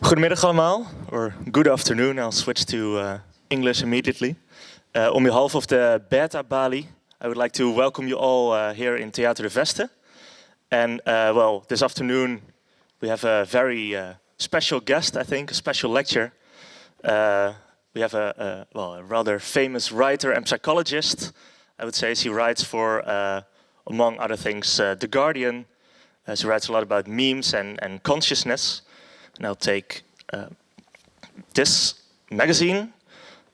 Goedemiddag allemaal, or good afternoon. I'll switch to English immediately. On behalf of the Beta Bali, I would like to welcome you all here in Theater de Veste. And well, this afternoon we have a very special guest, I think, a special lecture. We have a rather famous writer and psychologist. I would say she writes for, among other things, The Guardian. She writes a lot about memes and consciousness. And I'll take this magazine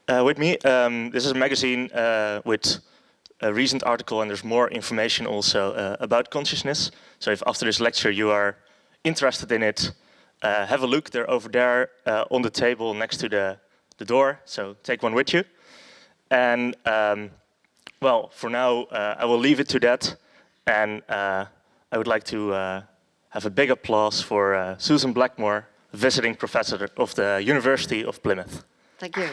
with me. This is a magazine with a recent article, and there's more information also about consciousness. So if after this lecture you are interested in it, have a look. They're over there on the table next to the door. So take one with you. And well, for now, I will leave it to that. And I would like to have a big applause for Sьюзан Блэкмор, visiting professor of the University of Plymouth. Thank you.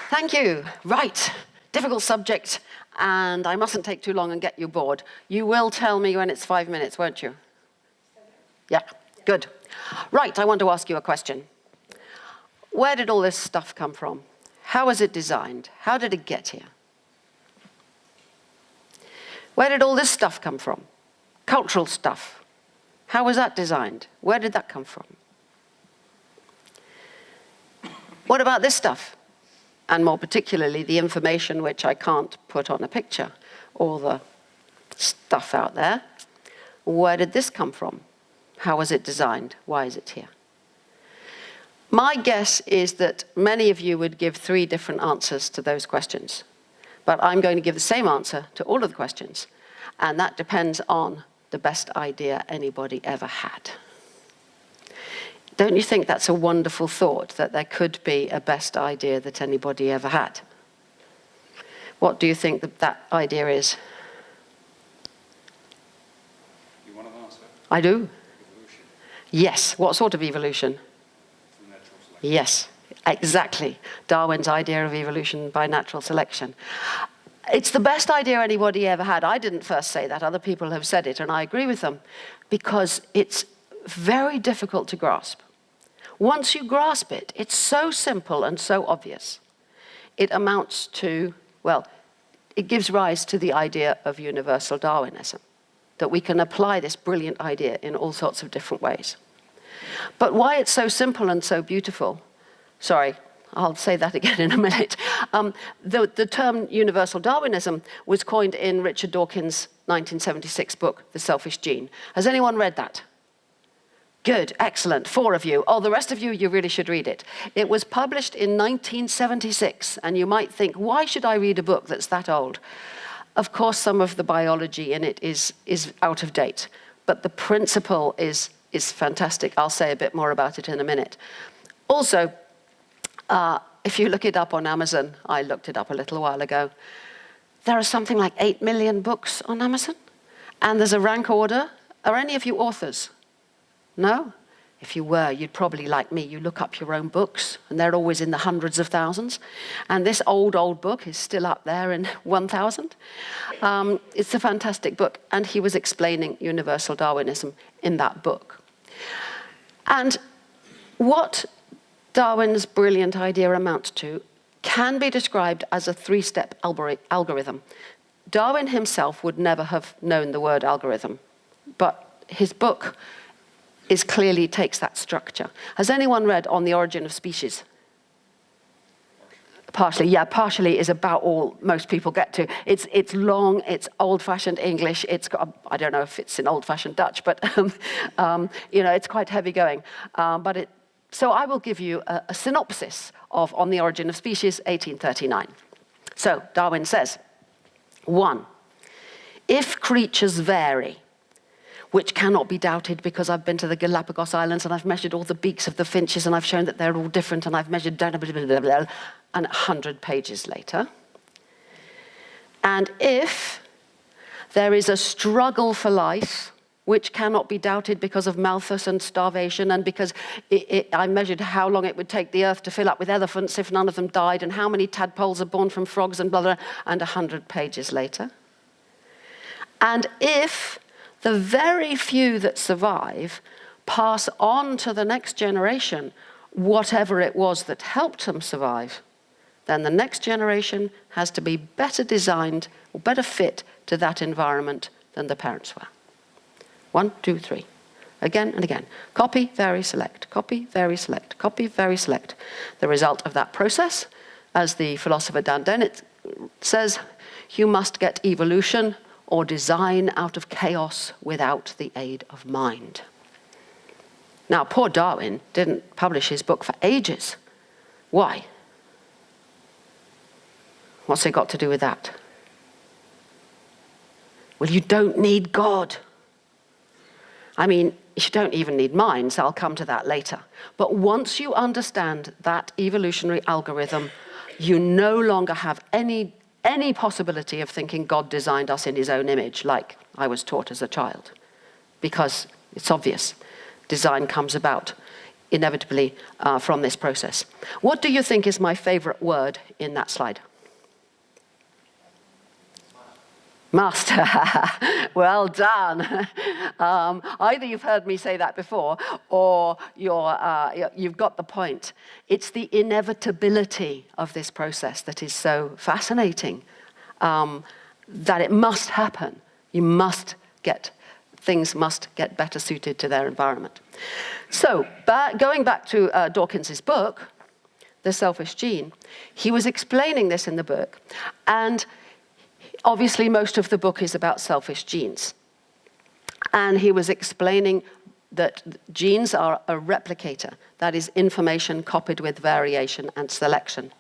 Thank you. Right, difficult subject, and I mustn't take too long and get you bored. You will tell me when it's 5 minutes, won't you? Yeah, good. Right, I want to ask you a question. Where did all this stuff come from? How was it designed? How did it get here? Where did all this stuff come from? Cultural stuff. How was that designed? Where did that come from? What about this stuff? And more particularly, the information which I can't put on a picture, all the stuff out there. Where did this come from? How was it designed? Why is it here? My guess is that many of you would give 3 different answers to those questions. But I'm going to give the same answer to all of the questions. And that depends on the best idea anybody ever had. Don't you think that's a wonderful thought, that there could be a best idea that anybody ever had? What do you think that idea is? You want an answer? I do. Evolution. Yes. What sort of evolution? Through natural selection. Yes, exactly. Darwin's idea of evolution by natural selection. It's the best idea anybody ever had. I didn't first say that. Other people have said it, and I agree with them, because it's very difficult to grasp. Once you grasp it, it's so simple and so obvious. It amounts to, well, it gives rise to the idea of universal Darwinism, that we can apply this brilliant idea in all sorts of different ways. But why it's so simple and so beautiful, sorry, I'll say that again in a minute. The term universal Darwinism was coined in Richard Dawkins' 1976 book, The Selfish Gene. Has anyone read that? Good, excellent, 4 of you. Oh, the rest of you, you really should read it. It was published in 1976, and you might think, why should I read a book that's that old? Of course, some of the biology in it is out of date, but the principle is fantastic. I'll say a bit more about it in a minute. Also, if you look it up on Amazon, I looked it up a little while ago, there are something like 8 million books on Amazon, and there's a rank order. Are any of you authors? No? If you were, you'd probably, like me, you look up your own books, and they're always in the hundreds of thousands. And this old book is still up there in 1,000. It's a fantastic book, and he was explaining universal Darwinism in that book. And what Darwin's brilliant idea amounts to can be described as a 3-step algorithm. Darwin himself would never have known the word algorithm, but his book clearly takes that structure. Has anyone read On the Origin of Species? Partially, yeah, partially is about all most people get to. It's long, it's old-fashioned English, it's got, I don't know if it's in old-fashioned Dutch, but you know, it's quite heavy going. So I will give you a synopsis of On the Origin of Species, 1839. So Darwin says, 1, if creatures vary, which cannot be doubted because I've been to the Galapagos Islands and I've measured all the beaks of the finches and I've shown that they're all different and I've measured and 100 pages later. And if there is a struggle for life, which cannot be doubted because of malthus and starvation, and because I measured how long it would take the earth to fill up with elephants if none of them died, and how many tadpoles are born from frogs, and blah, blah, and 100 pages later. And if the very few that survive pass on to the next generation whatever it was that helped them survive, then the next generation has to be better designed or better fit to that environment than the parents were. 1, 2, 3. Again and again. Copy, vary, select. Copy, vary, select. Copy, vary, select. The result of that process, as the philosopher Dan Dennett says, you must get evolution or design out of chaos without the aid of mind. Now, poor Darwin didn't publish his book for ages. Why? What's it got to do with that? Well, you don't need God. I mean, you don't even need minds. I'll come to that later. But once you understand that evolutionary algorithm, you no longer have any possibility of thinking God designed us in his own image, like I was taught as a child. Because it's obvious. Design comes about inevitably from this process. What do you think is my favorite word in that slide? Master. Well done. Either you've heard me say that before, or you've got the point. It's the inevitability of this process that is so fascinating, that it must happen. Things must get better suited to their environment. So, going back to Dawkins's book, The Selfish Gene, he was explaining this in the book, and obviously, most of the book is about selfish genes. And he was explaining that genes are a replicator, that is, information copied with variation and selection.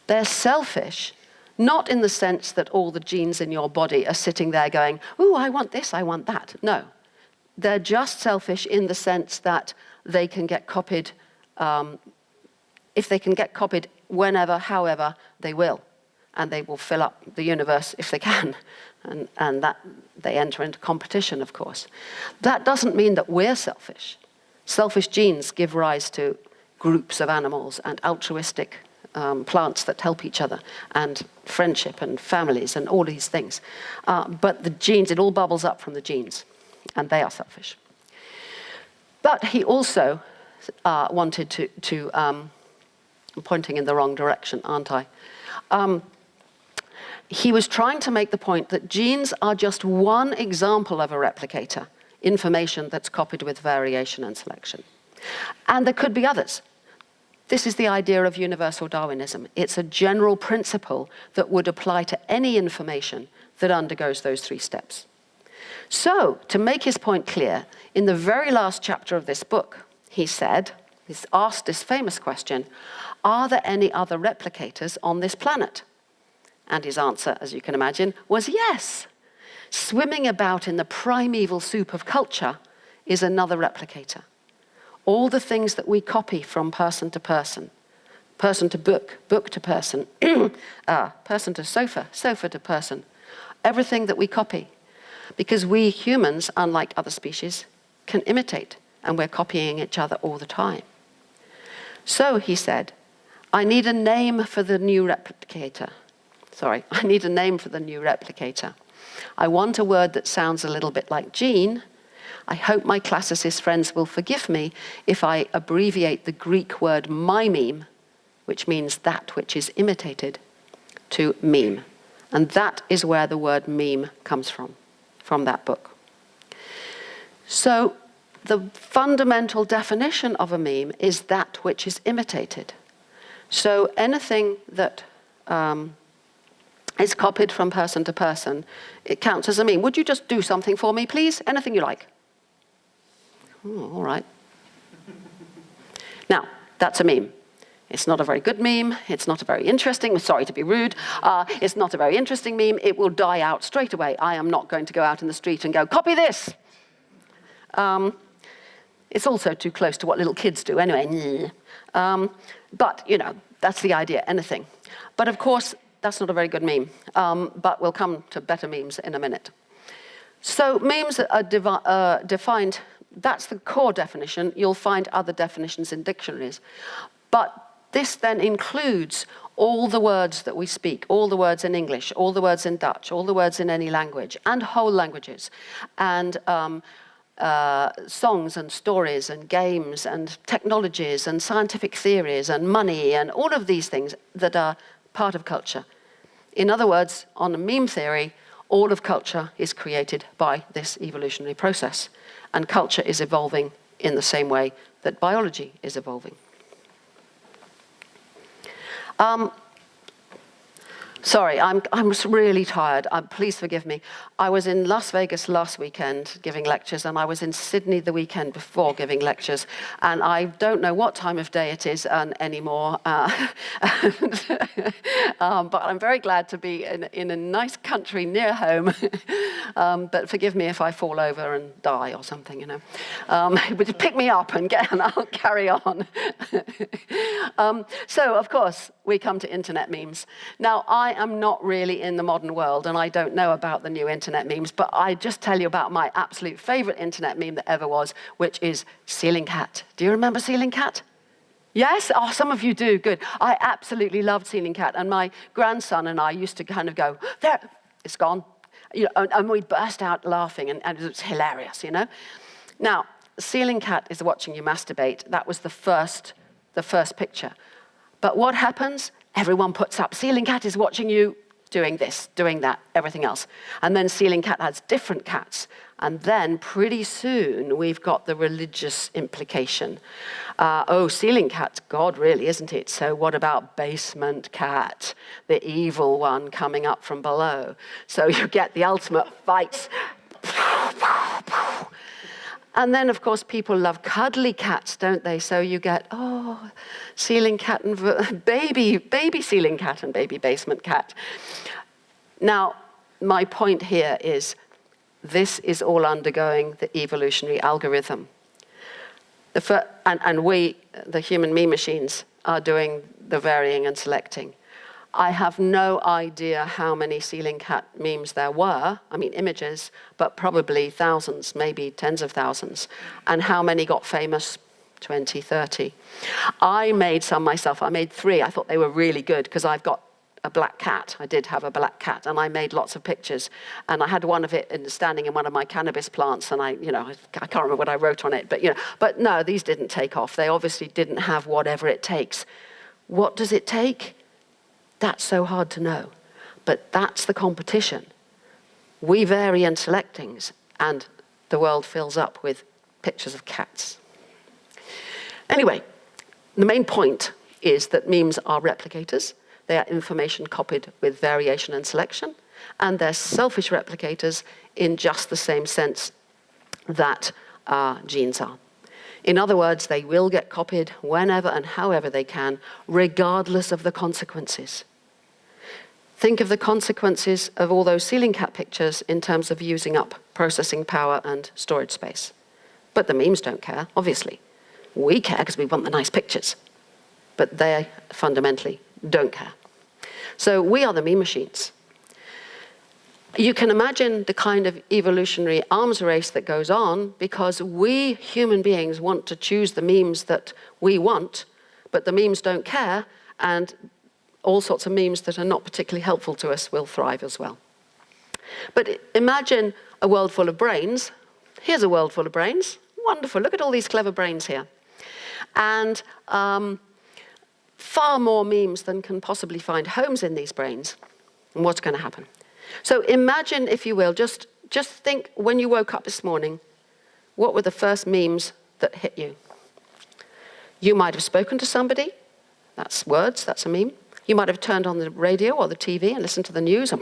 They're selfish, not in the sense that all the genes in your body are sitting there going, ooh, I want this, I want that. No. They're just selfish in the sense that they can get copied, if they can get copied whenever, however, they will. And they will fill up the universe if they can. And that they enter into competition, of course. That doesn't mean that we're selfish. Selfish genes give rise to groups of animals and altruistic plants that help each other, and friendship and families and all these things. But the genes, it all bubbles up from the genes, and they are selfish. But he also wanted to I'm pointing in the wrong direction, aren't I? He was trying to make the point that genes are just one example of a replicator, information that's copied with variation and selection. And there could be others. This is the idea of universal Darwinism. It's a general principle that would apply to any information that undergoes those 3 steps. So, to make his point clear, in the very last chapter of this book, he asked this famous question, are there any other replicators on this planet? And his answer, as you can imagine, was yes. Swimming about in the primeval soup of culture is another replicator. All the things that we copy from person to person to book, book to person, person to sofa, sofa to person, everything that we copy. Because we humans, unlike other species, can imitate, and we're copying each other all the time. So, he said, I need a name for the new replicator. I need a name for the new replicator. I want a word that sounds a little bit like gene. I hope my classicist friends will forgive me if I abbreviate the Greek word mimeme, which means that which is imitated, to meme. And that is where the word meme comes from that book. So the fundamental definition of a meme is that which is imitated. So anything that is copied from person to person, it counts as a meme. Would you just do something for me, please? Anything you like. Oh, all right. Now, that's a meme. It's not a very good meme. It's not a very interesting, sorry to be rude. It's not a very interesting meme. It will die out straight away. I am not going to go out in the street and go, copy this. It's also too close to what little kids do anyway. But, that's the idea, anything. But of course, that's not a very good meme. But we'll come to better memes in a minute. So memes are defined, that's the core definition. You'll find other definitions in dictionaries. But this then includes all the words that we speak, all the words in English, all the words in Dutch, all the words in any language, and whole languages, and songs and stories and games and technologies and scientific theories and money and all of these things that are part of culture. In other words, on a meme theory, all of culture is created by this evolutionary process, and culture is evolving in the same way that biology is evolving. Sorry, I'm really tired. Please forgive me. I was in Las Vegas last weekend giving lectures, and I was in Sydney the weekend before giving lectures, and I don't know what time of day it is anymore, but I'm very glad to be in a nice country near home. But forgive me if I fall over and die or something, you know. But pick me up and I'll carry on. So, of course, we come to internet memes. Now, I am not really in the modern world, and I don't know about the new internet memes, but I just tell you about my absolute favorite internet meme that ever was, which is Ceiling Cat. Do you remember Ceiling Cat? Yes? Oh, some of you do. Good. I absolutely loved Ceiling Cat, and my grandson and I used to kind of go, there, it's gone. You know, and we'd burst out laughing, and it was hilarious, you know? Now, Ceiling Cat is watching you masturbate. That was the first picture. But what happens? Everyone puts up, Ceiling Cat is watching you doing this, doing that, everything else. And then Ceiling Cat has different cats. And then pretty soon we've got the religious implication. Oh, Ceiling Cat's God, really, isn't it? So what about Basement Cat, the evil one coming up from below? So you get the ultimate fights. And then, of course, people love cuddly cats, don't they? So you get, oh, Ceiling Cat and baby Ceiling Cat and baby Basement Cat. Now, my point here is this is all undergoing the evolutionary algorithm. And we, the human meme machines, are doing the varying and selecting. I have no idea how many Ceiling Cat memes there were, I mean images, but probably thousands, maybe tens of thousands. And how many got famous? 20, 30. I made some myself. I made 3. I thought they were really good because I've got a black cat. I did have a black cat, and I made lots of pictures. And I had one of it standing in one of my cannabis plants, and I can't remember what I wrote on it, but no, these didn't take off. They obviously didn't have whatever it takes. What does it take? That's so hard to know, but that's the competition. We vary and select things, and the world fills up with pictures of cats. Anyway, the main point is that memes are replicators. They are information copied with variation and selection, and they're selfish replicators in just the same sense that genes are. In other words, they will get copied whenever and however they can, regardless of the consequences. Think of the consequences of all those Ceiling Cat pictures in terms of using up processing power and storage space. But the memes don't care, obviously. We care because we want the nice pictures. But they fundamentally don't care. So we are the meme machines. You can imagine the kind of evolutionary arms race that goes on because we human beings want to choose the memes that we want, but the memes don't care, and all sorts of memes that are not particularly helpful to us will thrive as well. But imagine a world full of brains. Here's a world full of brains. Wonderful. Look at all these clever brains here. And far more memes than can possibly find homes in these brains. And what's going to happen? So imagine, if you will, just think when you woke up this morning, what were the first memes that hit you? You might have spoken to somebody. That's words, that's a meme. You might have turned on the radio or the TV and listened to the news and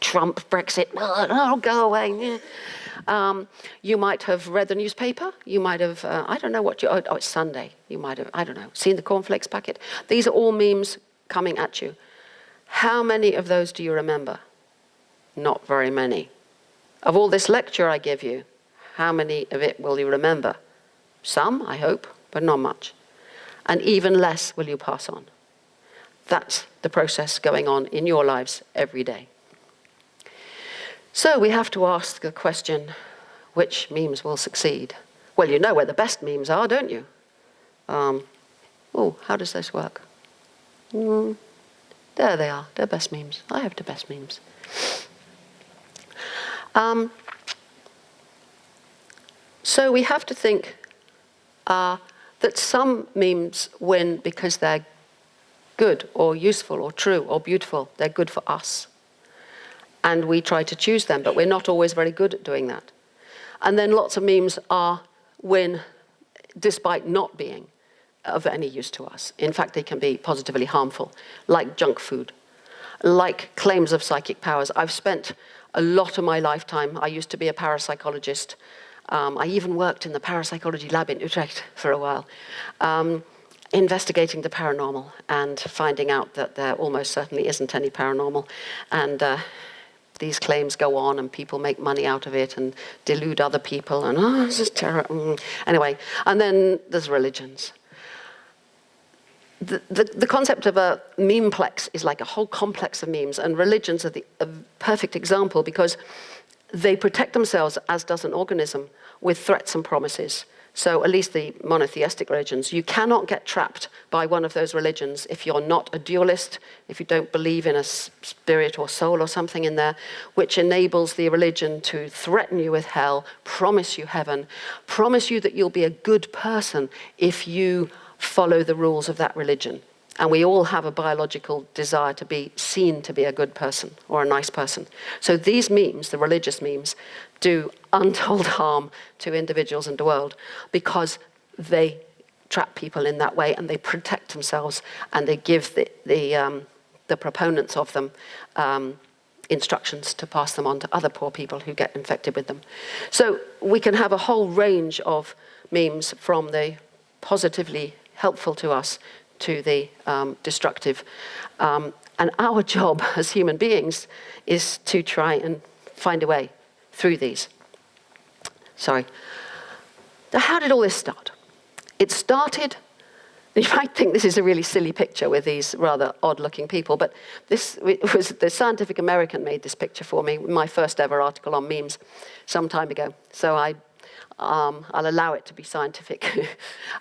Trump, Brexit, oh, go away. You might have read the newspaper. You might have, I don't know what oh, it's Sunday. You might have, I don't know, seen the cornflakes packet. These are all memes coming at you. How many of those do you remember? Not very many. Of all this lecture I give you, how many of it will you remember? Some, I hope, but not much. And even less will you pass on. That's the process going on in your lives every day. So we have to ask the question, which memes will succeed? Well, you know where the best memes are, don't you? Oh, how does this work? There they are, they're best memes. I have the best memes. So we have to think that some memes win because they're good or useful or true or beautiful. They're good for us. And we try to choose them, but we're not always very good at doing that. And then lots of memes win despite not being of any use to us. In fact, they can be positively harmful, like junk food, like claims of psychic powers. I've spent a lot of my lifetime, I used to be a parapsychologist. I even worked in the parapsychology lab in Utrecht for a while, investigating the paranormal and finding out that there almost certainly isn't any paranormal. And these claims go on and people make money out of it and delude other people and, oh, this is terrible. Anyway, and then there's religions. The concept of a memeplex is like a whole complex of memes, and religions are a perfect example because they protect themselves, as does an organism, with threats and promises. So at least the monotheistic religions, you cannot get trapped by one of those religions if you're not a dualist, if you don't believe in a spirit or soul or something in there, which enables the religion to threaten you with hell, promise you heaven, promise you that you'll be a good person if you follow the rules of that religion. And we all have a biological desire to be seen to be a good person or a nice person. So these memes, the religious memes, do untold harm to individuals and the world because they trap people in that way and they protect themselves and they give the proponents of them instructions to pass them on to other poor people who get infected with them. So we can have a whole range of memes from the positively helpful to us to the destructive. And our job as human beings is to try and find a way through these. Sorry. Now, how did all this start? It started, you might think this is a really silly picture with these rather odd-looking people, but this was the Scientific American made this picture for me, my first ever article on memes some time ago. So I'll allow it to be scientific.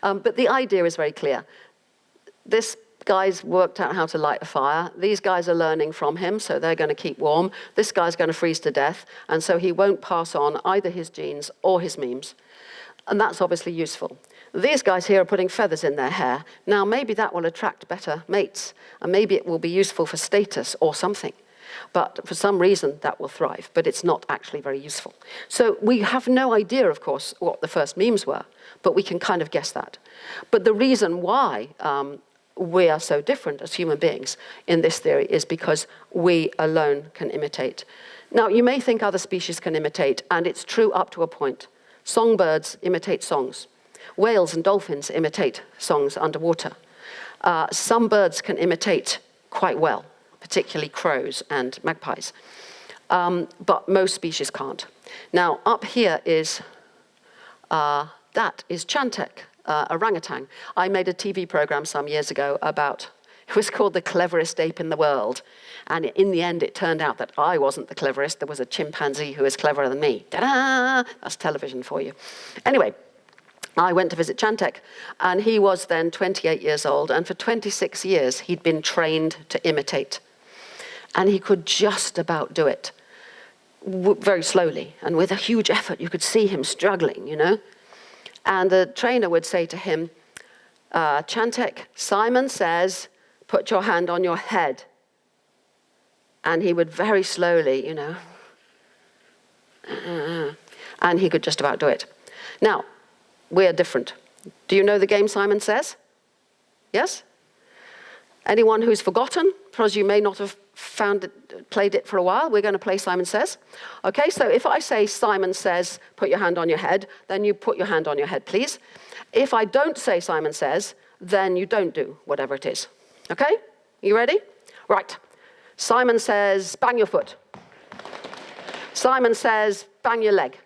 But the idea is very clear. This guy's worked out how to light a fire. These guys are learning from him, so they're going to keep warm. This guy's going to freeze to death, and so he won't pass on either his genes or his memes. And that's obviously useful. These guys here are putting feathers in their hair. Now, maybe that will attract better mates, and maybe it will be useful for status or something. But for some reason, that will thrive, but it's not actually very useful. So we have no idea, of course, what the first memes were, but we can kind of guess that. But the reason why we are so different as human beings in this theory is because we alone can imitate. Now, you may think other species can imitate, and it's true up to a point. Songbirds imitate songs. Whales and dolphins imitate songs underwater. Some birds can imitate quite well, particularly crows and magpies. But most species can't. Now, up here is, that is Chantek, orangutan. I made a TV program some years ago about, it was called The Cleverest Ape in the World. And in the end, it turned out that I wasn't the cleverest. There was a chimpanzee who was cleverer than me. Ta-da! That's television for you. Anyway, I went to visit Chantek, and he was then 28 years old. And for 26 years, he'd been trained to imitate. And he could just about do it very slowly. And with a huge effort, you could see him struggling, you know. And the trainer would say to him, Chantek, Simon says, put your hand on your head. And he would very slowly, you know, and he could just about do it. Now, we're different. Do you know the game Simon Says? Yes? Anyone who's forgotten, because you may not have played it for a while, we're going to play Simon Says. Okay, so if I say Simon Says, put your hand on your head, then you put your hand on your head, please. If I don't say Simon Says, then you don't do whatever it is. Okay? You ready? Right. Simon says, bang your foot. Simon says, bang your leg.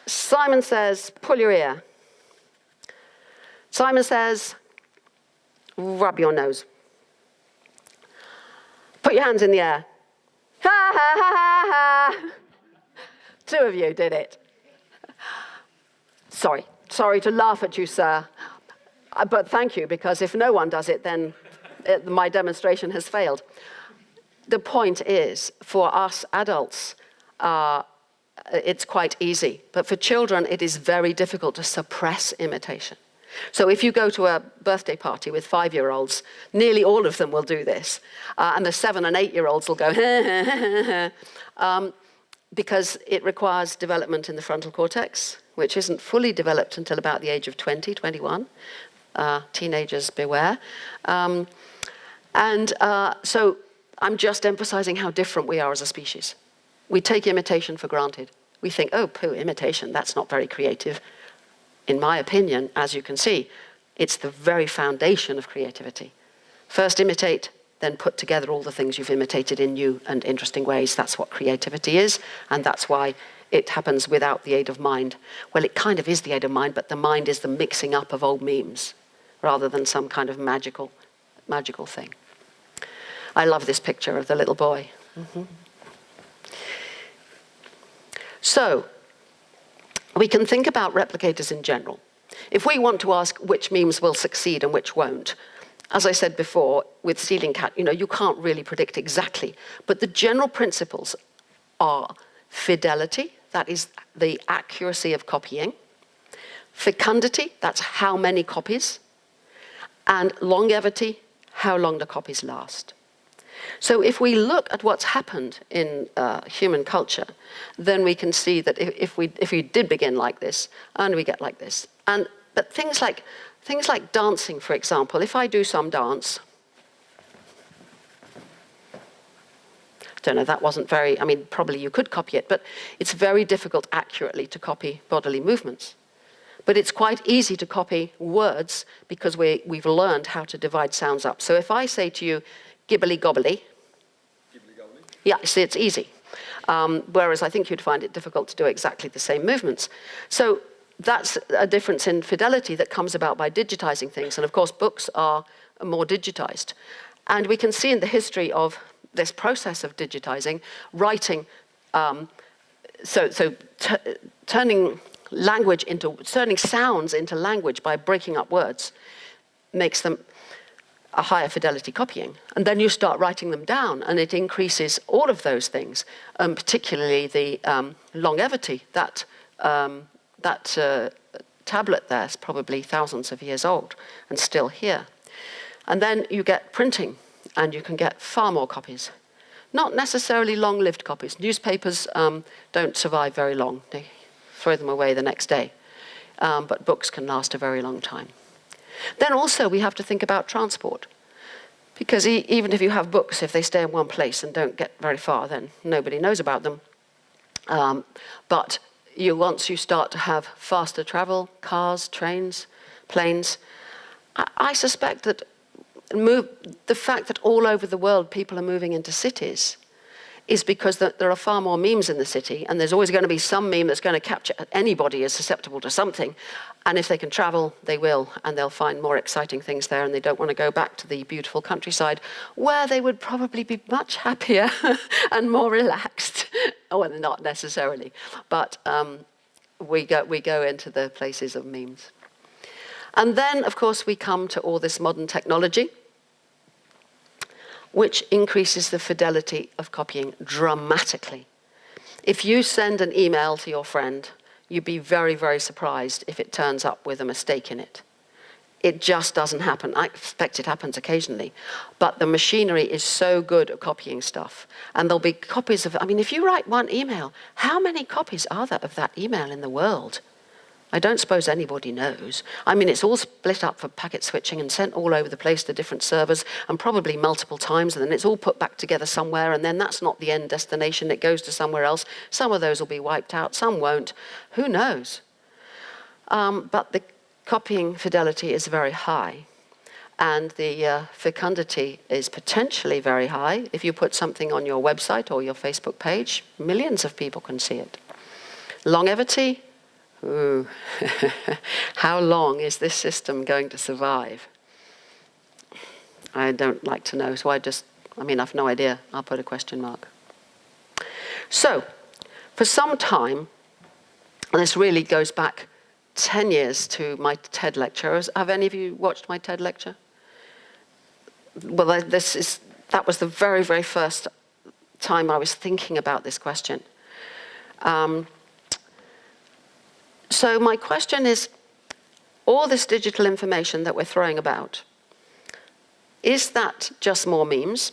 Simon says, pull your ear. Simon says, rub your nose. Put your hands in the air. Ha, ha, ha, ha, ha. 2 of you did it. Sorry to laugh at you, sir. But thank you, because if no one does it, then my demonstration has failed. The point is, for us adults, it's quite easy. But for children, it is very difficult to suppress imitation. So if you go to a birthday party with 5-year-olds, nearly all of them will do this. And the 7- and 8-year-olds will go, because it requires development in the frontal cortex, which isn't fully developed until about the age of 20, 21. Teenagers, beware. So I'm just emphasizing how different we are as a species. We take imitation for granted. We think, oh, pooh, imitation, that's not very creative. In my opinion, as you can see, it's the very foundation of creativity. First imitate, then put together all the things you've imitated in new and interesting ways. That's what creativity is, and that's why it happens without the aid of mind. Well, it kind of is the aid of mind, but the mind is the mixing up of old memes, rather than some kind of magical thing. I love this picture of the little boy. So, we can think about replicators in general. If we want to ask which memes will succeed and which won't, as I said before, with Ceiling Cat, you can't really predict exactly. But the general principles are fidelity, that is the accuracy of copying. Fecundity, that's how many copies. And longevity, how long the copies last. So if we look at what's happened in human culture, then we can see that if we did begin like this, and we get like this. But things like dancing, for example, if I do some dance, don't know, that wasn't very, probably you could copy it, but it's very difficult accurately to copy bodily movements. But it's quite easy to copy words because we've learned how to divide sounds up. So if I say to you, gibbly gobbly. Yeah, see, it's easy. Whereas I think you'd find it difficult to do exactly the same movements. So that's a difference in fidelity that comes about by digitizing things. And of course, books are more digitized. And we can see in the history of this process of digitizing, writing, turning sounds into language by breaking up words makes them a higher fidelity copying. And then you start writing them down, and it increases all of those things, particularly the longevity. That tablet there is probably thousands of years old and still here. And then you get printing, and you can get far more copies. Not necessarily long-lived copies. Newspapers don't survive very long. They throw them away the next day. But books can last a very long time. Then also we have to think about transport. Because even if you have books, if they stay in one place and don't get very far, then nobody knows about them. But once you start to have faster travel, cars, trains, planes, I suspect that the fact that all over the world people are moving into cities is because there are far more memes in the city, and there's always going to be some meme that's going to capture anybody as susceptible to something. And if they can travel, they will, and they'll find more exciting things there, and they don't want to go back to the beautiful countryside, where they would probably be much happier and more relaxed. Well, not necessarily, but we go into the places of memes. And then, of course, we come to all this modern technology, which increases the fidelity of copying dramatically. If you send an email to your friend, you'd be very, very surprised if it turns up with a mistake in it. It just doesn't happen. I expect it happens occasionally. But the machinery is so good at copying stuff. And there'll be copies of, if you write one email, how many copies are there of that email in the world? I don't suppose anybody knows. It's all split up for packet switching and sent all over the place to different servers, and probably multiple times, and then it's all put back together somewhere, and then that's not the end destination, it goes to somewhere else. Some of those will be wiped out, some won't. Who knows? But the copying fidelity is very high, and the fecundity is potentially very high. If you put something on your website or your Facebook page, millions of people can see it. Longevity, ooh, how long is this system going to survive? I don't like to know, so I've no idea. I'll put a question mark. So, for some time, and this really goes back 10 years to my TED lecture. Have any of you watched my TED lecture? well, that was the very, very first time I was thinking about this question. So my question is, all this digital information that we're throwing about, is that just more memes,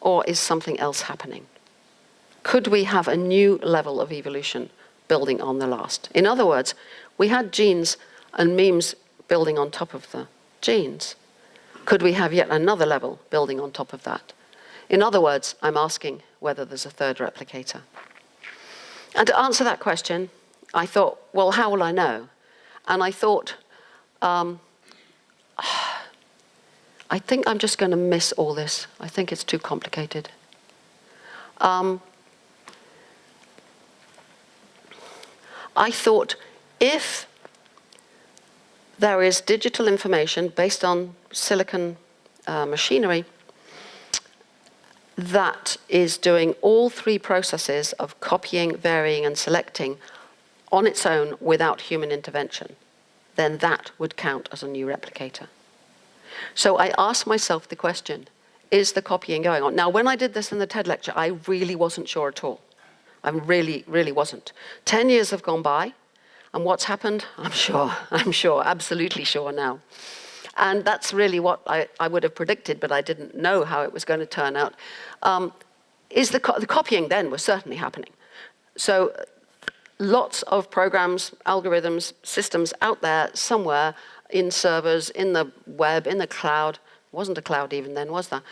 or is something else happening? Could we have a new level of evolution building on the last? In other words, we had genes and memes building on top of the genes. Could we have yet another level building on top of that? In other words, I'm asking whether there's a third replicator. And to answer that question, I thought, well, how will I know? And I thought, I think I'm just going to miss all this. I think it's too complicated. I thought, if there is digital information based on silicon machinery that is doing all three processes of copying, varying, and selecting on its own without human intervention, then that would count as a new replicator. So I asked myself the question, is the copying going on? Now, when I did this in the TED lecture, I really wasn't sure at all. I really, really wasn't. 10 years have gone by, and what's happened? I'm sure, absolutely sure now. And that's really what I would have predicted, but I didn't know how it was going to turn out. The copying then was certainly happening. So lots of programs, algorithms, systems out there somewhere in servers, in the web, in the cloud. Wasn't a cloud even then, was there?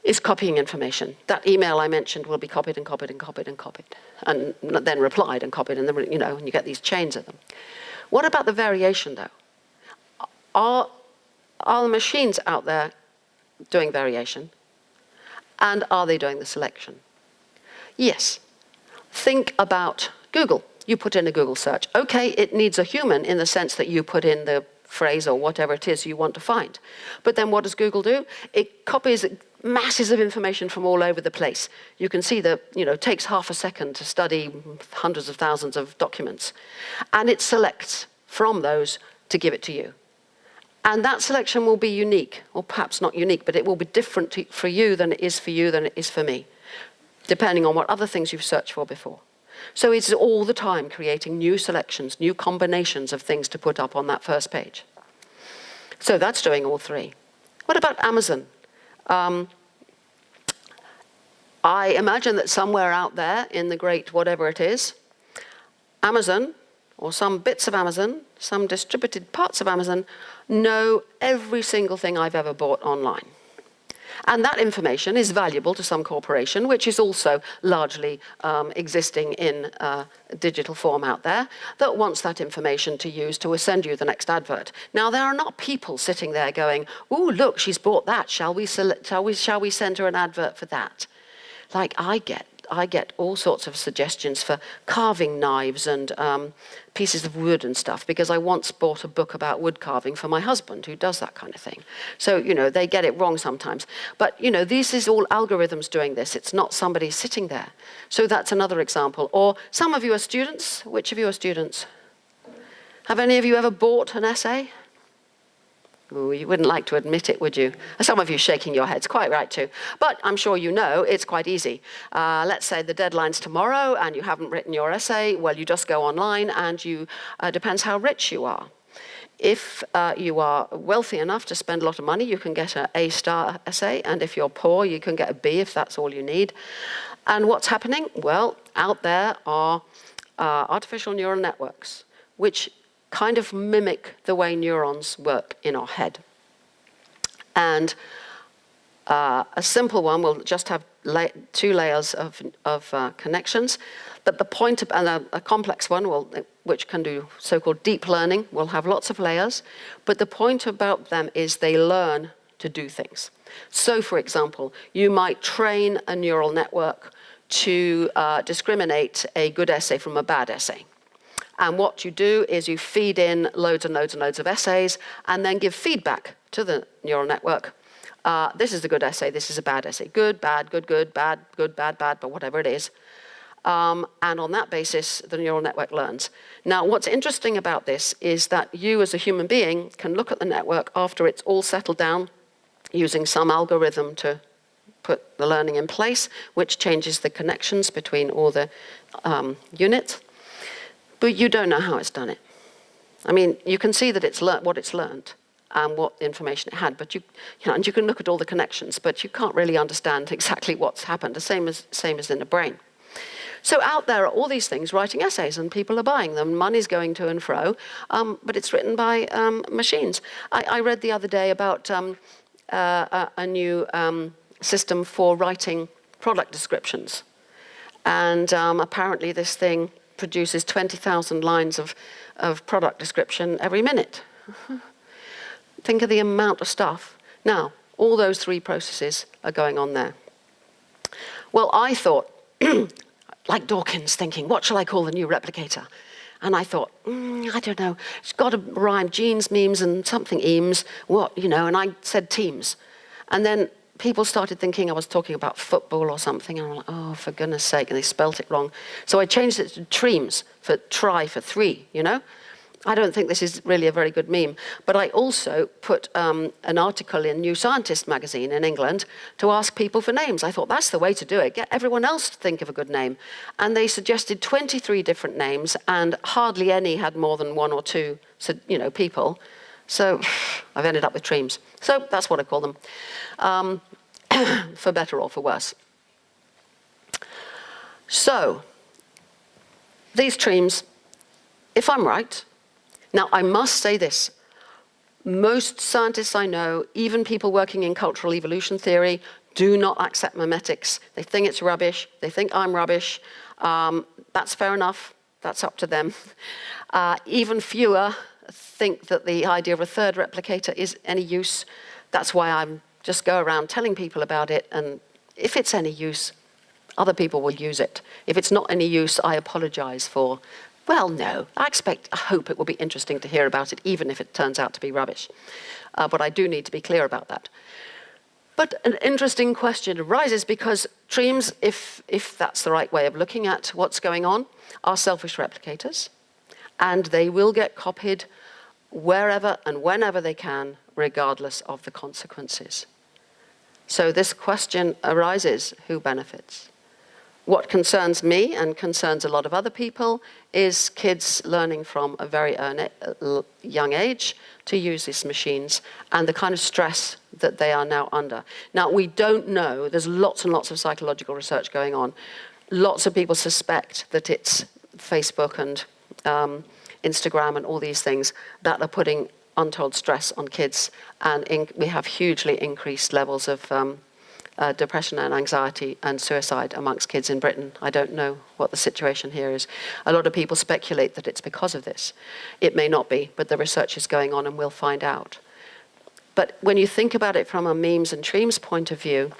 Is copying information. That email I mentioned will be copied and copied and copied and copied, and then replied and copied, and then, and you get these chains of them. What about the variation, though? Are the machines out there doing variation? And are they doing the selection? Yes. Think about Google. You put in a Google search. Okay, it needs a human in the sense that you put in the phrase or whatever it is you want to find. But then what does Google do? It copies masses of information from all over the place. You can see that, it takes half a second to study hundreds of thousands of documents. And it selects from those to give it to you. And that selection will be unique, or perhaps not unique, but it will be different for you than it is for you than it is for me, depending on what other things you've searched for before. So it's all the time creating new selections, new combinations of things to put up on that first page. So that's doing all three. What about Amazon? I imagine that somewhere out there in the great whatever it is, Amazon, or some bits of Amazon, some distributed parts of Amazon, know every single thing I've ever bought online. And that information is valuable to some corporation, which is also largely existing in digital form out there, that wants that information to use to send you the next advert. Now, there are not people sitting there going, "Ooh, look, she's bought that. Shall we send her an advert for that?" Like I get all sorts of suggestions for carving knives and pieces of wood and stuff, because I once bought a book about wood carving for my husband, who does that kind of thing. So, they get it wrong sometimes. But, this is all algorithms doing this. It's not somebody sitting there. So that's another example. Or some of you are students. Which of you are students? Have any of you ever bought an essay? Ooh, you wouldn't like to admit it, would you? Some of you shaking your heads, quite right too. But I'm sure you know it's quite easy. Let's say the deadline's tomorrow and you haven't written your essay. Well, you just go online and depends how rich you are. If you are wealthy enough to spend a lot of money, you can get an A-star essay. And if you're poor, you can get a B if that's all you need. And what's happening? Well, out there are artificial neural networks, which kind of mimic the way neurons work in our head. And a simple one will just have two layers of connections, but the point of, and a complex one, which can do so-called deep learning, will have lots of layers, but the point about them is they learn to do things. So, for example, you might train a neural network to discriminate a good essay from a bad essay. And what you do is you feed in loads and loads and loads of essays and then give feedback to the neural network. This is a good essay, this is a bad essay. Good, bad, good, good, bad, bad, but whatever it is. And on that basis, the neural network learns. Now, what's interesting about this is that you as a human being can look at the network after it's all settled down using some algorithm to put the learning in place, which changes the connections between all the units. But you don't know how it's done it. I mean, you can see that it's learned what it's learned and what information it had, but and you can look at all the connections, but you can't really understand exactly what's happened, the same as in the brain. So out there are all these things writing essays, and people are buying them. Money's going to and fro, but it's written by machines. I read the other day about a new system for writing product descriptions. And apparently this thing produces 20,000 lines of product description every minute. Think of the amount of stuff. Now, all those three processes are going on there. Well, I thought, like Dawkins, thinking, what shall I call the new replicator? And I thought, I don't know, it's got to rhyme genes, memes, and something eames, and I said teams. And then people started thinking I was talking about football or something, and I'm like, oh, for goodness sake, and they spelt it wrong. So I changed it to treams, for try, for three, I don't think this is really a very good meme, but I also put an article in New Scientist magazine in England to ask people for names. I thought that's the way to do it, get everyone else to think of a good name. And they suggested 23 different names, and hardly any had more than one or two, people. So I've ended up with treams. So that's what I call them, for better or for worse. So these treams, if I'm right, now I must say this, most scientists I know, even people working in cultural evolution theory, do not accept memetics. They think it's rubbish, they think I'm rubbish. That's fair enough, that's up to them. Even fewer think that the idea of a third replicator is any use. That's why I just go around telling people about it, and if it's any use, other people will use it. If it's not any use, I apologize for, well, no, I hope it will be interesting to hear about it, even if it turns out to be rubbish. But I do need to be clear about that. But an interesting question arises because treams, if that's the right way of looking at what's going on, are selfish replicators, and they will get copied wherever and whenever they can, regardless of the consequences. So this question arises, who benefits? What concerns me and concerns a lot of other people is kids learning from a very young age to use these machines and the kind of stress that they are now under. Now, we don't know, there's lots and lots of psychological research going on. Lots of people suspect that it's Facebook and Instagram and all these things that are putting untold stress on kids, and we have hugely increased levels of depression and anxiety and suicide amongst kids in Britain. I don't know what the situation here is. A lot of people speculate that it's because of this. It may not be, but the research is going on and we'll find out. But when you think about it from a memes and treams point of view,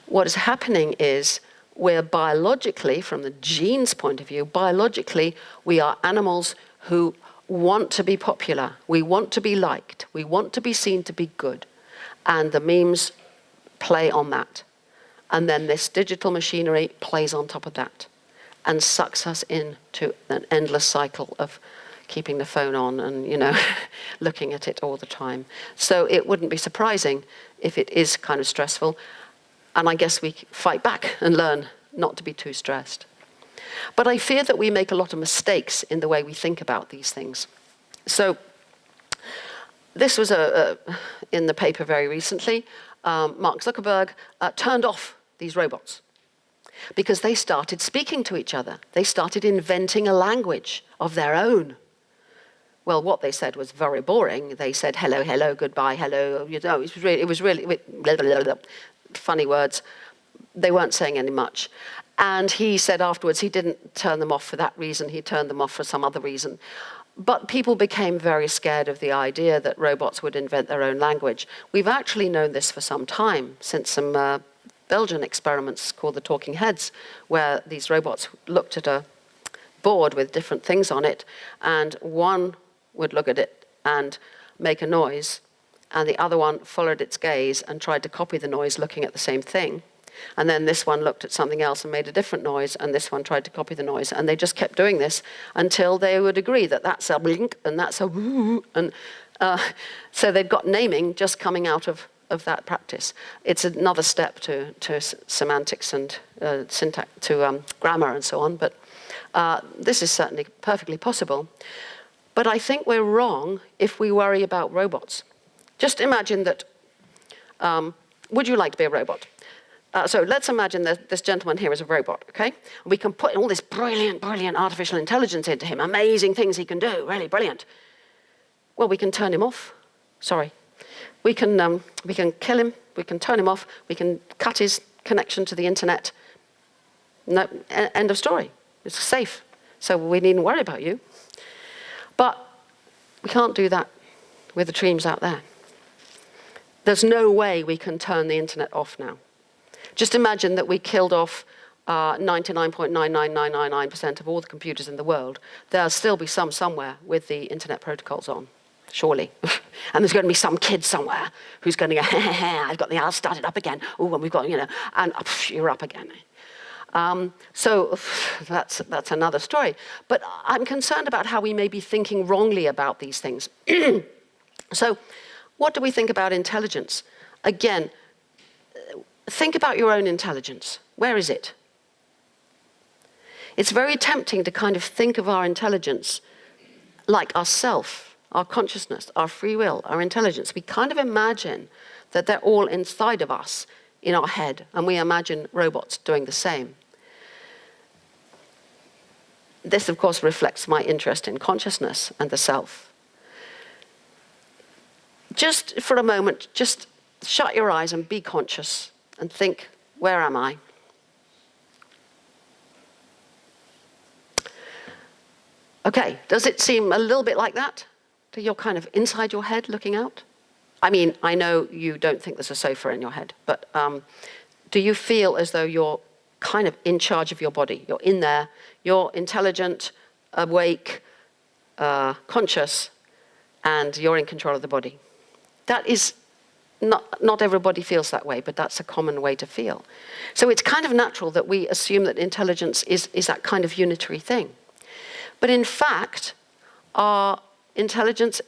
what is happening is we're biologically, from the genes point of view, biologically, we are animals who want to be popular. We want to be liked. We want to be seen to be good. And the memes play on that. And then this digital machinery plays on top of that and sucks us into an endless cycle of keeping the phone on and, looking at it all the time. So it wouldn't be surprising if it is kind of stressful. And I guess we fight back and learn not to be too stressed. But I fear that we make a lot of mistakes in the way we think about these things. So this was in the paper very recently. Mark Zuckerberg turned off these robots because they started speaking to each other. They started inventing a language of their own. Well, what they said was very boring. They said, hello, hello, goodbye, hello. It was really blah, blah, blah, blah, funny words. They weren't saying any much. And he said afterwards he didn't turn them off for that reason. He turned them off for some other reason. But people became very scared of the idea that robots would invent their own language. We've actually known this for some time, since some Belgian experiments called the Talking Heads, where these robots looked at a board with different things on it, and one would look at it and make a noise, and the other one followed its gaze and tried to copy the noise looking at the same thing. And then this one looked at something else and made a different noise, and this one tried to copy the noise. And they just kept doing this until they would agree that that's a blink and that's a woo. And so they'd got naming just coming out of of that practice. It's another step to semantics and syntax, to grammar and so on, but this is certainly perfectly possible. But I think we're wrong if we worry about robots. Just imagine that, would you like to be a robot? So let's imagine that this gentleman here is a robot, okay? We can put all this brilliant, brilliant artificial intelligence into him, amazing things he can do, really brilliant. Well, we can turn him off. Sorry. We can kill him, we can turn him off, we can cut his connection to the internet. No, end of story. It's safe. So we needn't worry about you. But we can't do that with the dreams out there. There's no way we can turn the internet off now. Just imagine that we killed off 99.99999% of all the computers in the world. There'll still be some somewhere with the internet protocols on, surely. And there's going to be some kid somewhere who's going to go, I'll start it up again. Oh, and we've got, and you're up again. So that's another story. But I'm concerned about how we may be thinking wrongly about these things. So what do we think about intelligence? Again, think about your own intelligence. Where is it? It's very tempting to kind of think of our intelligence like ourself, our consciousness, our free will, our intelligence. We kind of imagine that they're all inside of us, in our head, and we imagine robots doing the same. This, of course, reflects my interest in consciousness and the self. Just for a moment, just shut your eyes and be conscious and think, where am I? Okay, does it seem a little bit like that? That you're kind of inside your head looking out? I mean, I know you don't think there's a sofa in your head, but do you feel as though you're kind of in charge of your body? You're in there, you're intelligent, awake, conscious, and you're in control of the body. That is, not everybody feels that way, but that's a common way to feel. So it's kind of natural that we assume that intelligence is that kind of unitary thing. But in fact, our intelligence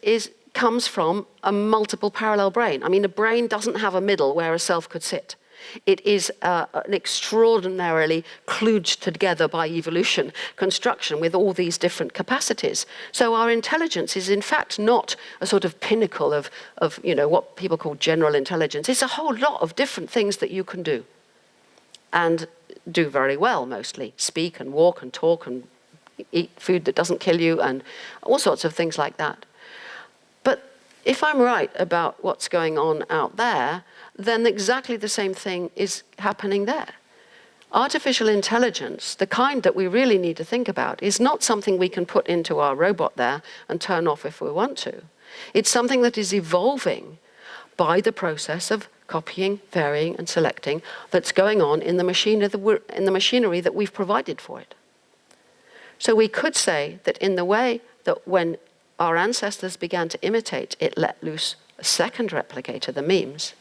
comes from a multiple parallel brain. I mean, a brain doesn't have a middle where a self could sit. It is an extraordinarily kludged together by evolution construction with all these different capacities. So our intelligence is in fact not a sort of pinnacle of what people call general intelligence. It's a whole lot of different things that you can do. And do very well, mostly. Speak and walk and talk and eat food that doesn't kill you and all sorts of things like that. But if I'm right about what's going on out there, then exactly the same thing is happening there. Artificial intelligence, the kind that we really need to think about, is not something we can put into our robot there and turn off if we want to. It's something that is evolving by the process of copying, varying, and selecting that's going on in the machinery that we've provided for it. So we could say that in the way that when our ancestors began to imitate, it let loose a second replicator, the memes.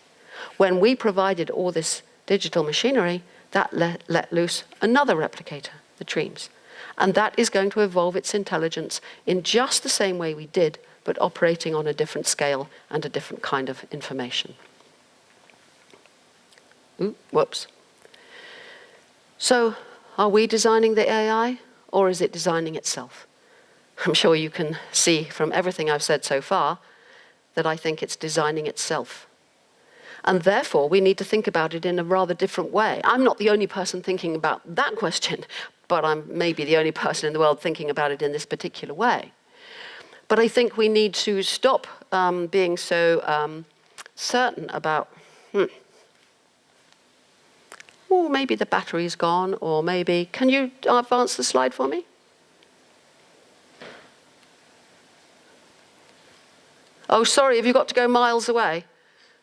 When we provided all this digital machinery, that let loose another replicator, the dreams. And that is going to evolve its intelligence in just the same way we did, but operating on a different scale and a different kind of information. Ooh, whoops. So, are we designing the AI, or is it designing itself? I'm sure you can see from everything I've said so far that I think it's designing itself. And therefore, we need to think about it in a rather different way. I'm not the only person thinking about that question, but I'm maybe the only person in the world thinking about it in this particular way. But I think we need to stop being so certain about, oh, maybe the battery's gone, or maybe, can you advance the slide for me? Oh, sorry, have you got to go miles away?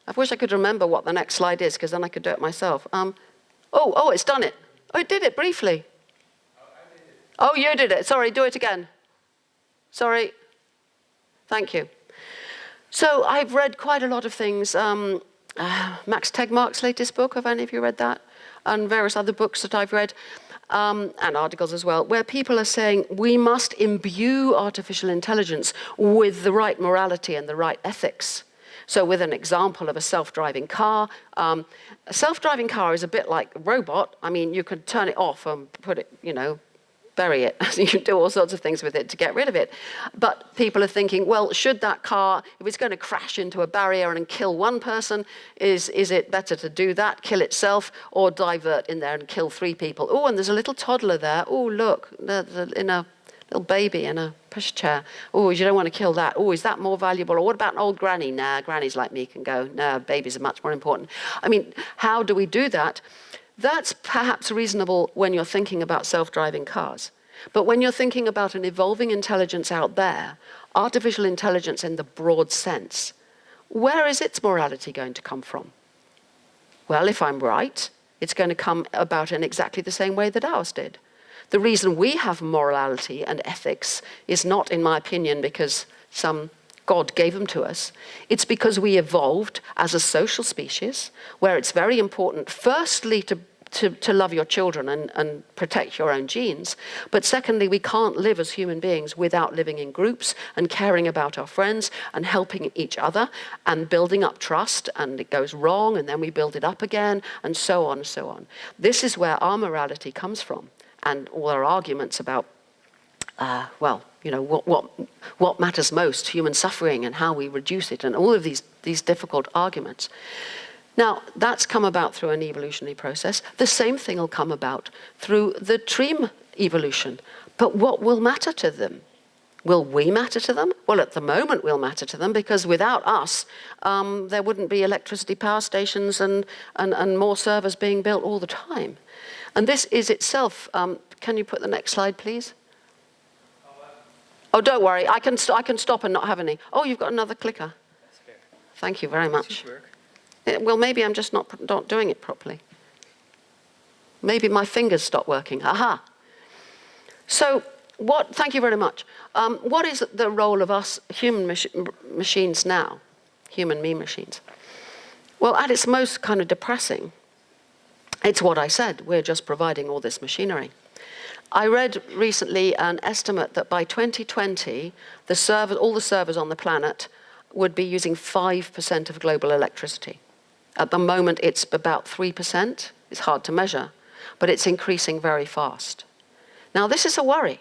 I wish I could remember what the next slide is, because then I could do it myself. Oh, it's done it. Oh, it did it briefly. I did it. Oh, you did it. Sorry, do it again. Sorry. Thank you. So I've read quite a lot of things. Max Tegmark's latest book, have any of you read that? And various other books that I've read, and articles as well, where people are saying we must imbue artificial intelligence with the right morality and the right ethics. So with an example of a self-driving car, a self-driving car is a bit like a robot. I mean, you can turn it off and put it, bury it. You can do all sorts of things with it to get rid of it. But people are thinking, well, should that car, if it's going to crash into a barrier and kill one person, is it better to do that, kill itself, or divert in there and kill 3 people? Oh, and there's a little toddler there. Oh, look, in a little baby in a pushchair. Oh, you don't want to kill that. Oh, is that more valuable? Or what about an old granny? Nah, grannies like me can go. Nah, babies are much more important. I mean, how do we do that? That's perhaps reasonable when you're thinking about self-driving cars. But when you're thinking about an evolving intelligence out there, artificial intelligence in the broad sense, where is its morality going to come from? Well, if I'm right, it's going to come about in exactly the same way that ours did. The reason we have morality and ethics is not, in my opinion, because some God gave them to us. It's because we evolved as a social species where it's very important, firstly, to love your children and protect your own genes. But secondly, we can't live as human beings without living in groups and caring about our friends and helping each other and building up trust. And it goes wrong and then we build it up again and so on and so on. This is where our morality comes from, and all our arguments about what matters most, human suffering and how we reduce it, and all of these difficult arguments. Now, that's come about through an evolutionary process. The same thing will come about through the tree evolution. But what will matter to them? Will we matter to them? Well, at the moment we'll matter to them, because without us, there wouldn't be electricity power stations and more servers being built all the time. And this is itself, can you put the next slide, please? Oh, don't worry, I can stop and not have any. Oh, you've got another clicker. Thank you very much. Well, maybe I'm just not doing it properly. Maybe my fingers stopped working. Aha. So, thank you very much. What is the role of us human machines now? Human me machines. Well, at its most kind of depressing, it's what I said. We're just providing all this machinery. I read recently an estimate that by 2020, all the servers on the planet would be using 5% of global electricity. At the moment, it's about 3%. It's hard to measure, but it's increasing very fast. Now, this is a worry.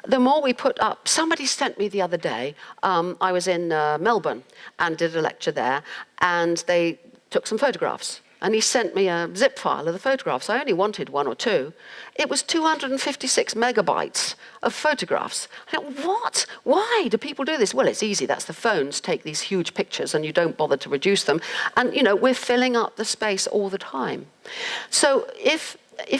The more we put up, somebody sent me the other day, I was in Melbourne and did a lecture there, and they took some photographs. And he sent me a zip file of the photographs. I only wanted 1 or 2. It was 256 megabytes of photographs. I thought, what? Why do people do this? Well, it's easy. That's the phones take these huge pictures and you don't bother to reduce them. And, we're filling up the space all the time. So if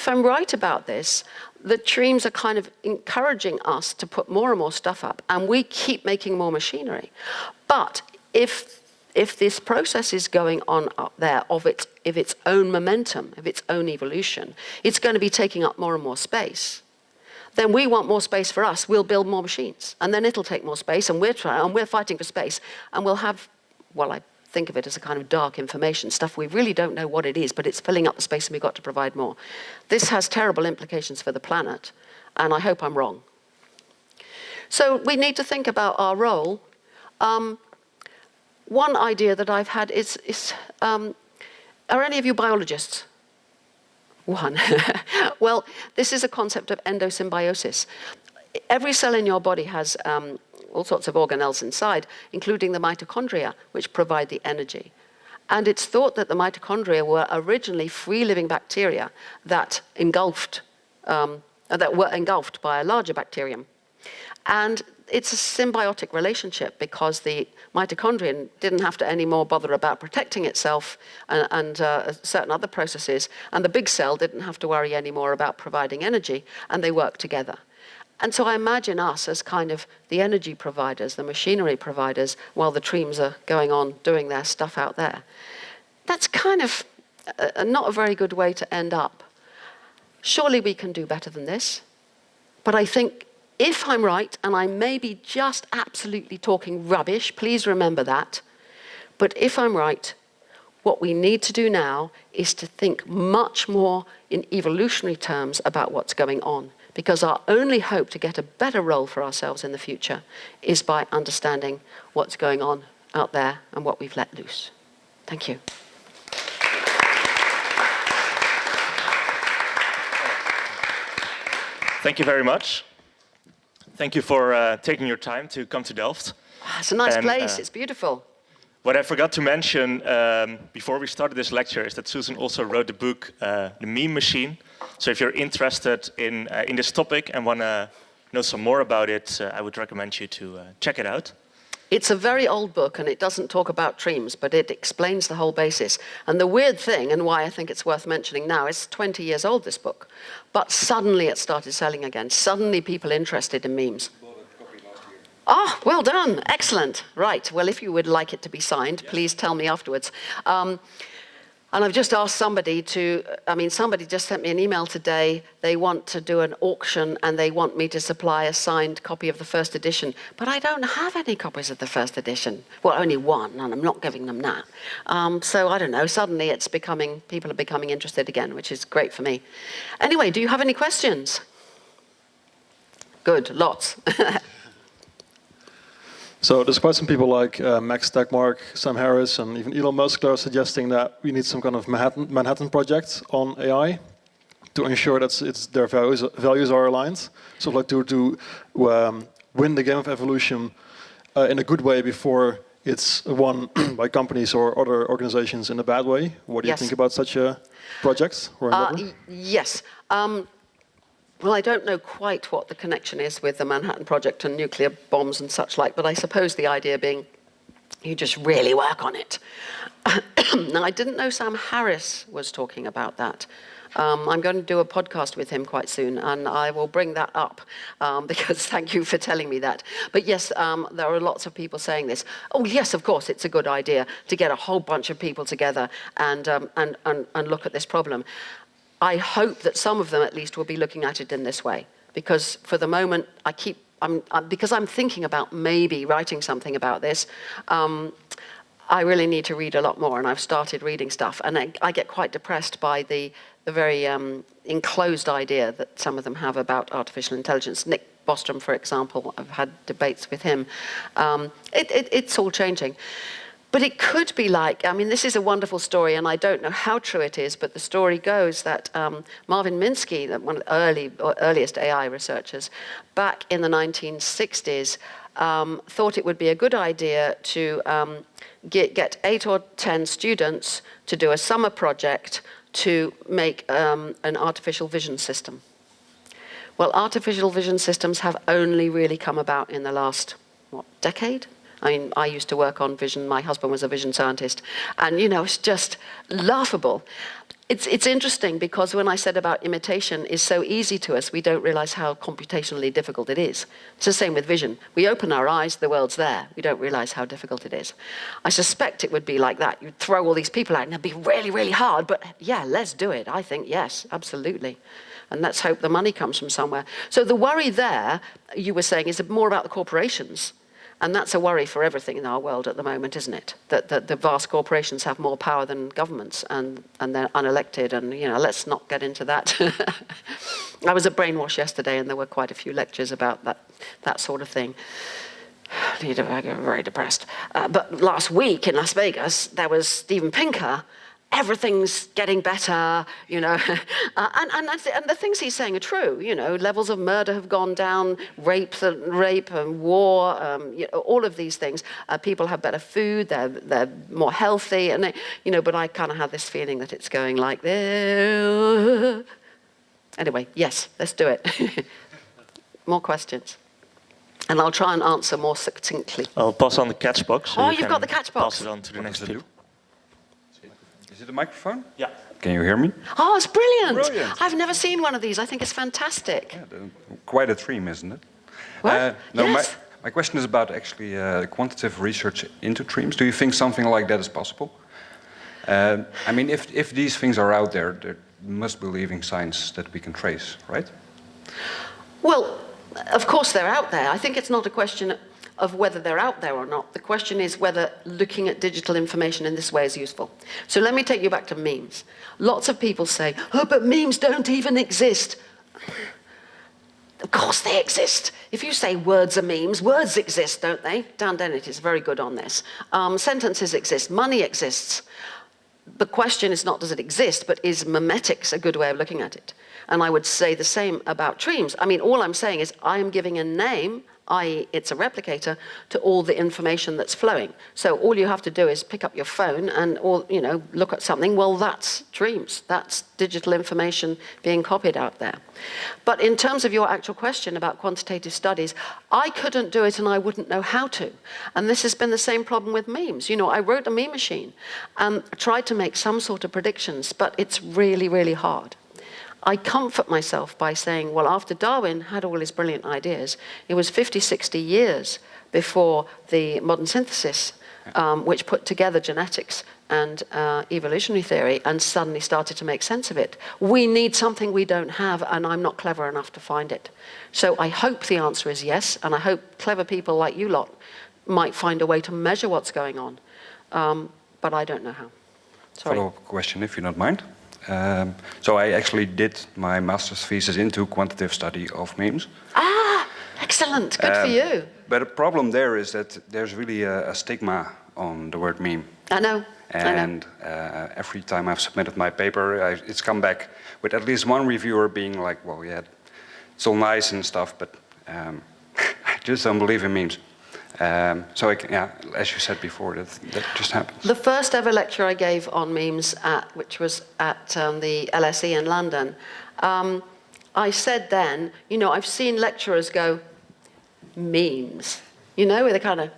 I'm right about this, the streams are kind of encouraging us to put more and more stuff up, and we keep making more machinery. But if this process is going on up there of its own momentum, of its own evolution, it's going to be taking up more and more space. Then we want more space for us, we'll build more machines. And then it'll take more space, and we're fighting for space. And we'll have, well, I think of it as a kind of dark information, stuff we really don't know what it is, but it's filling up the space and we've got to provide more. This has terrible implications for the planet, and I hope I'm wrong. So we need to think about our role. One idea that I've had is are any of you biologists? One. Well, this is a concept of endosymbiosis. Every cell in your body has all sorts of organelles inside, including the mitochondria, which provide the energy. And it's thought that the mitochondria were originally free-living bacteria that were engulfed by a larger bacterium. And it's a symbiotic relationship because the mitochondrion didn't have to anymore bother about protecting itself and certain other processes, and the big cell didn't have to worry anymore about providing energy, and they work together. And so I imagine us as kind of the energy providers, the machinery providers, while the trees are going on doing their stuff out there. That's kind of not a very good way to end up. Surely we can do better than this, but I think if I'm right, and I may be just absolutely talking rubbish, please remember that, but if I'm right, what we need to do now is to think much more in evolutionary terms about what's going on, because our only hope to get a better role for ourselves in the future is by understanding what's going on out there and what we've let loose. Thank you. Thank you very much. Thank you for taking your time to come to Delft. It's a nice And, place. It's beautiful. What I forgot to mention before we started this lecture is that Sьюзан also wrote the book, The Meme Machine. So if you're interested in this topic and want to know some more about it, I would recommend you to check it out. It's a very old book, and it doesn't talk about dreams, but it explains the whole basis. And the weird thing, and why I think it's worth mentioning now, is 20 years old, this book. But suddenly it started selling again. Suddenly people interested in memes. Ah, well done. Excellent. Right. Well, if you would like it to be signed, please tell me afterwards. And I've just asked somebody somebody just sent me an email today. They want to do an auction and they want me to supply a signed copy of the first edition. But I don't have any copies of the first edition. Well, only one, and I'm not giving them that. So I don't know, suddenly people are becoming interested again, which is great for me. Anyway, do you have any questions? Good, lots. So there's quite some people like Max Tegmark, Sam Harris, and even Elon Musk that are suggesting that we need some kind of Manhattan project on AI to ensure that their values are aligned. So like to win the game of evolution in a good way before it's won by companies or other organizations in a bad way. What do you think about such a project? Yes. Well, I don't know quite what the connection is with the Manhattan Project and nuclear bombs and such like, but I suppose the idea being you just really work on it. Now, I didn't know Sam Harris was talking about that. I'm going to do a podcast with him quite soon, and I will bring that up because thank you for telling me that. But yes, there are lots of people saying this. Oh, yes, of course, it's a good idea to get a whole bunch of people together and look at this problem. I hope that some of them at least will be looking at it in this way, because for the moment because I'm thinking about maybe writing something about this, I really need to read a lot more, and I've started reading stuff, and I get quite depressed by the very enclosed idea that some of them have about artificial intelligence. Nick Bostrom, for example, I've had debates with him. It's all changing. But it could be like, this is a wonderful story, and I don't know how true it is, but the story goes that Marvin Minsky, one of the earliest AI researchers, back in the 1960s, thought it would be a good idea to get 8 or 10 students to do a summer project to make an artificial vision system. Well, artificial vision systems have only really come about in the last, decade? I used to work on vision. My husband was a vision scientist. And, it's just laughable. It's interesting because when I said about imitation is so easy to us, we don't realize how computationally difficult it is. It's the same with vision. We open our eyes, the world's there. We don't realize how difficult it is. I suspect it would be like that. You'd throw all these people out and it'd be really, really hard. But yeah, let's do it. I think, yes, absolutely. And let's hope the money comes from somewhere. So the worry there, you were saying, is more about the corporations. And that's a worry for everything in our world at the moment, isn't it? That the vast corporations have more power than governments, and they're unelected, and let's not get into that. I was at Brainwash yesterday, and there were quite a few lectures about that sort of thing. I get very depressed. But last week in Las Vegas, there was Steven Pinker. Everything's getting better, and the things he's saying are true. Levels of murder have gone down, rape and war, all of these things. People have better food, they're more healthy, and but I kind of have this feeling that it's going like this. Anyway, yes, let's do it. More questions. And I'll try and answer more succinctly. I'll pass on the catch box. So you've got the catch box. Pass it on to the next people. Is it a microphone? Yeah. Can you hear me? Oh, it's brilliant. Brilliant. I've never seen one of these. I think it's fantastic. Yeah, quite a dream, isn't it? What? No, yes. my question is about actually quantitative research into dreams. Do you think something like that is possible? If these things are out there, there must be living signs that we can trace, right? Well, of course they're out there. I think it's not a question of whether they're out there or not. The question is whether looking at digital information in this way is useful. So let me take you back to memes. Lots of people say, oh, but memes don't even exist. Of course they exist. If you say words are memes, words exist, don't they? Dan Dennett is very good on this. Sentences exist, money exists. The question is not does it exist, but is memetics a good way of looking at it? And I would say the same about streams. I mean, all I'm saying is I am giving a name, i.e. it's a replicator, to all the information that's flowing. So all you have to do is pick up your phone and look at something. Well, that's streams. That's digital information being copied out there. But in terms of your actual question about quantitative studies, I couldn't do it and I wouldn't know how to. And this has been the same problem with memes. I wrote a meme machine and tried to make some sort of predictions, but it's really, really hard. I comfort myself by saying, well, after Darwin had all his brilliant ideas, it was 50, 60 years before the modern synthesis, which put together genetics and evolutionary theory and suddenly started to make sense of it. We need something we don't have, and I'm not clever enough to find it. So I hope the answer is yes, and I hope clever people like you lot might find a way to measure what's going on. But I don't know how. Sorry. Follow-up question, if you don't mind. So I actually did my master's thesis into quantitative study of memes. Ah, excellent. Good for you. But the problem there is that there's really a stigma on the word meme. I know. And every time I've submitted my paper, it's come back with at least one reviewer being like, well, yeah, it's all nice and stuff, but I just don't believe in memes. So, as you said before, that just happens. The first ever lecture I gave on memes, which was at the LSE in London, I said then, I've seen lecturers go, memes, with a kind of,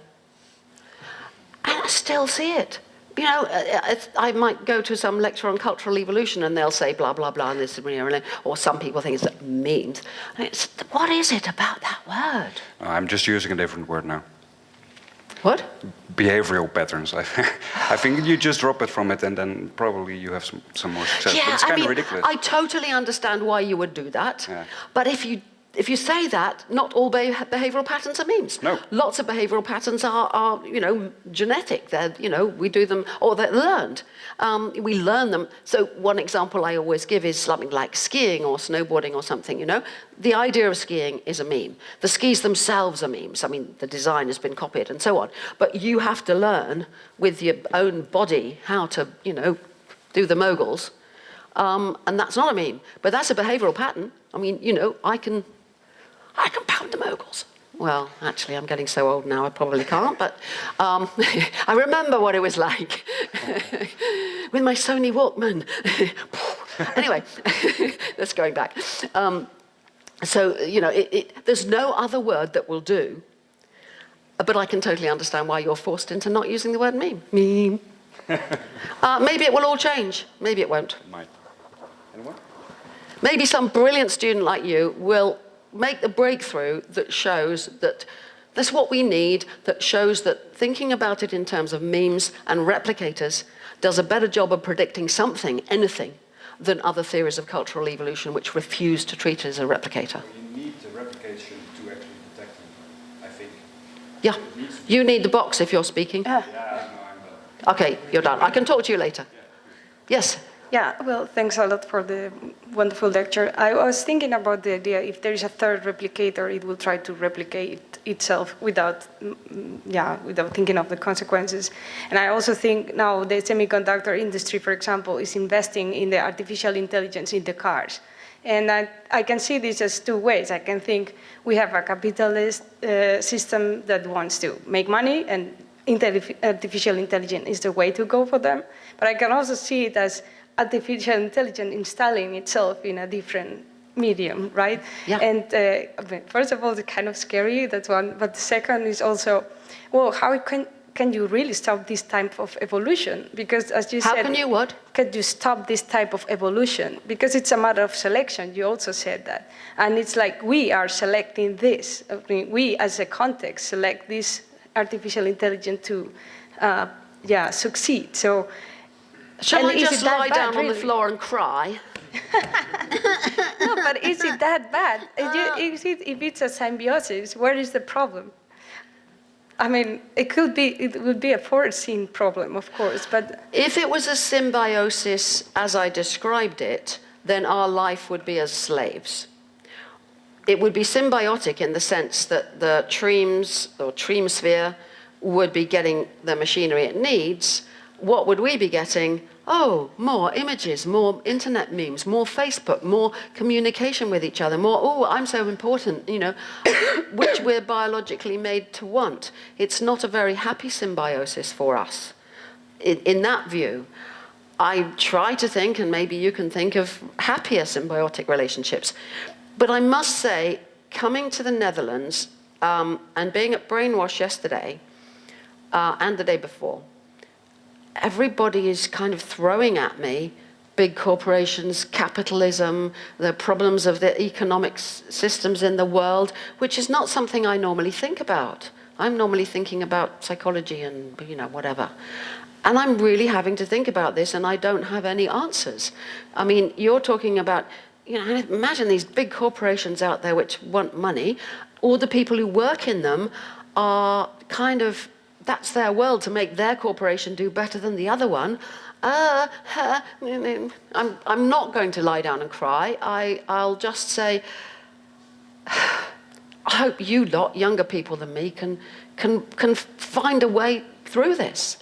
and I still see it. I might go to some lecture on cultural evolution and they'll say blah, blah, blah, and this, or some people think it's memes. What is it about that word? I'm just using a different word now. What? Behavioral patterns. I think you just drop it from it and then probably you have some more success. Yeah, but it's kind of ridiculous. I totally understand why you would do that. Yeah. But if you say that, not all behavioral patterns are memes. No. Lots of behavioral patterns are genetic. They're, we do them, or they're learned. We learn them. So one example I always give is something like skiing or snowboarding or something, The idea of skiing is a meme. The skis themselves are memes. I mean, the design has been copied and so on. But you have to learn with your own body how to, do the moguls. And that's not a meme. But that's a behavioral pattern. I mean, I can pound the moguls. Well, actually, I'm getting so old now, I probably can't, but I remember what it was like with my Sony Walkman. Anyway, that's going back. So, there's no other word that will do, but I can totally understand why you're forced into not using the word meme. Meme. Maybe it will all change. Maybe it won't. Might. Anyone? Maybe some brilliant student like you will make the breakthrough that shows that that's what we need, that shows that thinking about it in terms of memes and replicators does a better job of predicting something, anything, than other theories of cultural evolution which refuse to treat it as a replicator. You need the replication to actually detect them, I think. Yeah, you need the box if you're speaking. Yeah, no, I'm done. Okay, you're done. I can talk to you later. Yes. Yeah, well, thanks a lot for the wonderful lecture. I was thinking about the idea if there is a third replicator, it will try to replicate itself without thinking of the consequences. And I also think now the semiconductor industry, for example, is investing in the artificial intelligence in the cars. And I can see this as two ways. I can think we have a capitalist system that wants to make money, and artificial intelligence is the way to go for them. But I can also see it as artificial intelligence installing itself in a different medium, right? Yeah. And first of all, it's kind of scary, that's one. But the second is also, well, how can you really stop this type of evolution? Because as you said— How can you what? Can you stop this type of evolution? Because it's a matter of selection, you also said that. And it's like we are selecting this. I mean, we as a context select this artificial intelligence to succeed. So, Shall I just lie down on the really? floor and cry? No, but is it that bad? If it's a symbiosis, where is the problem? I mean, it would be a foreseen problem, of course, but If it was a symbiosis as I described it, then our life would be as slaves. it would be symbiotic in the sense that the tremes or tremosphere would be getting the machinery it needs. What would we be getting? Oh, more images, more internet memes, more Facebook, more communication with each other, more, oh, I'm so important, you know, which we're biologically made to want. It's not a very happy symbiosis for us. In that view, I try to think, and maybe you can think of happier symbiotic relationships. But I must say, coming to the Netherlands and being at Brainwash yesterday and the day before, everybody is kind of throwing at me big corporations, capitalism, the problems of the economic systems in the world, which is not something I normally think about. I'm normally thinking about psychology and, you know, whatever. And I'm really having to think about this, and I don't have any answers. I mean, you're talking about, you know, imagine these big corporations out there which want money. All the people who work in them are kind of, that's their world, to make their corporation do better than the other one. I'm not going to lie down and cry. I'll just say, I hope you lot, younger people than me, can find a way through this.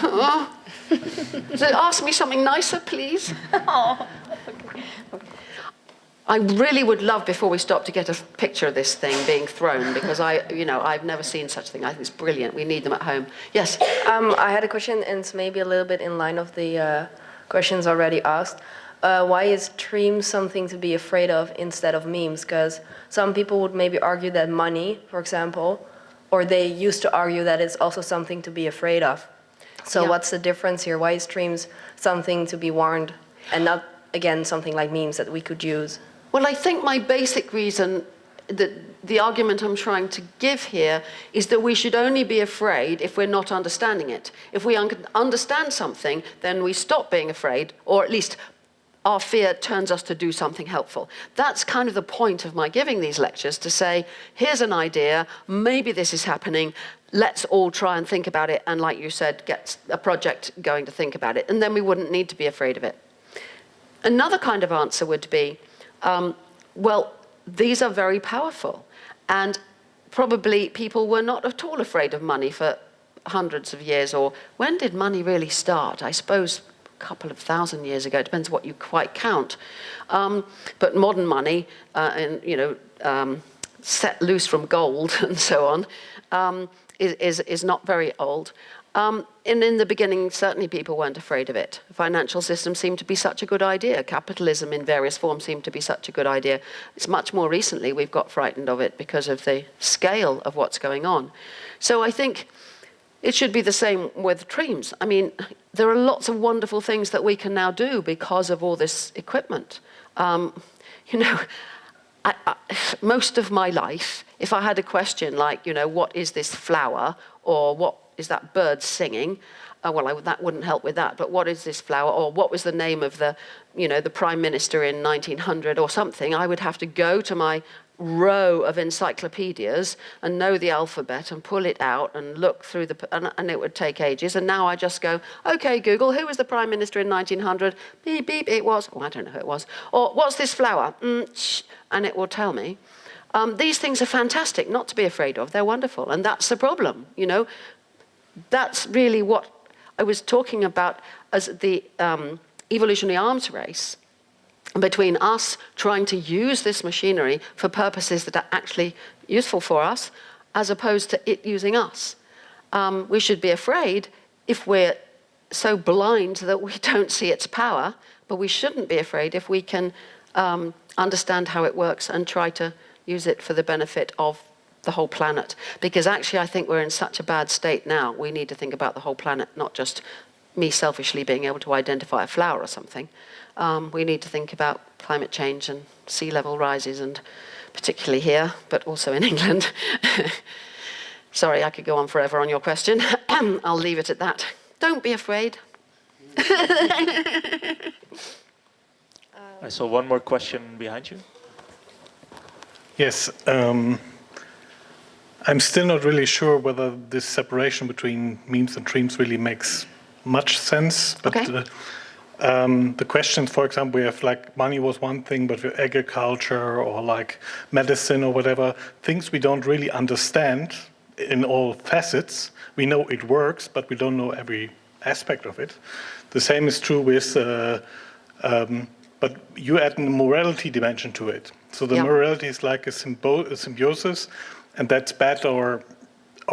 So ask me something nicer, please. Oh, okay. I really would love, before we stop, to get a picture of this thing being thrown, because I've never seen such a thing. I think it's brilliant. We need them at home. Yes. I had a question, and it's maybe a little bit in line of the questions already asked. Why is Treem something to be afraid of instead of memes? Because some people would maybe argue that money, for example, or they used to argue that it's also something to be afraid of. So Yeah. what's the difference here? Why is Treems something to be warned and not, again, something like memes that we could use? Well, I think my basic reason, the argument I'm trying to give here, is that we should only be afraid if we're not understanding it. If we understand something, then we stop being afraid, or at least our fear turns us to do something helpful. That's kind of the point of my giving these lectures, to say, here's an idea, maybe this is happening, let's all try and think about it, and like you said, get a project going to think about it, and then we wouldn't need to be afraid of it. Another kind of answer would be, well, these are very powerful, and probably people were not at all afraid of money for hundreds of years, or when did money really start? I suppose a couple of thousand years ago. It depends what you quite count. But modern money, set loose from gold and so on, is not very old. And in the beginning, certainly people weren't afraid of it. The financial system seemed to be such a good idea. Capitalism in various forms seemed to be such a good idea. It's much more recently we've got frightened of it because of the scale of what's going on. So I think it should be the same with Treems. I mean, there are lots of wonderful things that we can now do because of all this equipment. Most of my life, if I had a question like, what is this flower, or what is that bird singing? That wouldn't help with that. But what is this flower? Or what was the name of the prime minister in 1900 or something? I would have to go to my row of encyclopedias and know the alphabet and pull it out and look through and it would take ages. And now I just go, okay, Google, who was the prime minister in 1900? Beep, beep, it was, I don't know who it was. Or what's this flower? And it will tell me. These things are fantastic, not to be afraid of. They're wonderful. And that's the problem, That's really what I was talking about as the evolutionary arms race between us trying to use this machinery for purposes that are actually useful for us, as opposed to it using us. We should be afraid if we're so blind that we don't see its power, but we shouldn't be afraid if we can understand how it works and try to use it for the benefit of the whole planet. Because actually I think we're in such a bad state now, we need to think about the whole planet, not just me selfishly being able to identify a flower or something. We need to think about climate change and sea level rises, and particularly here, but also in England. Sorry, I could go on forever on your question. I'll leave it at that. Don't be afraid. I saw one more question behind you. Yes. I'm still not really sure whether this separation between memes and Treems really makes much sense. But Okay. The questions, for example, we have like money was one thing, but with agriculture or like medicine or whatever, things we don't really understand in all facets. We know it works, but we don't know every aspect of it. The same is true with, but you add a morality dimension to it. So the morality is like a symbiosis, and that's bad or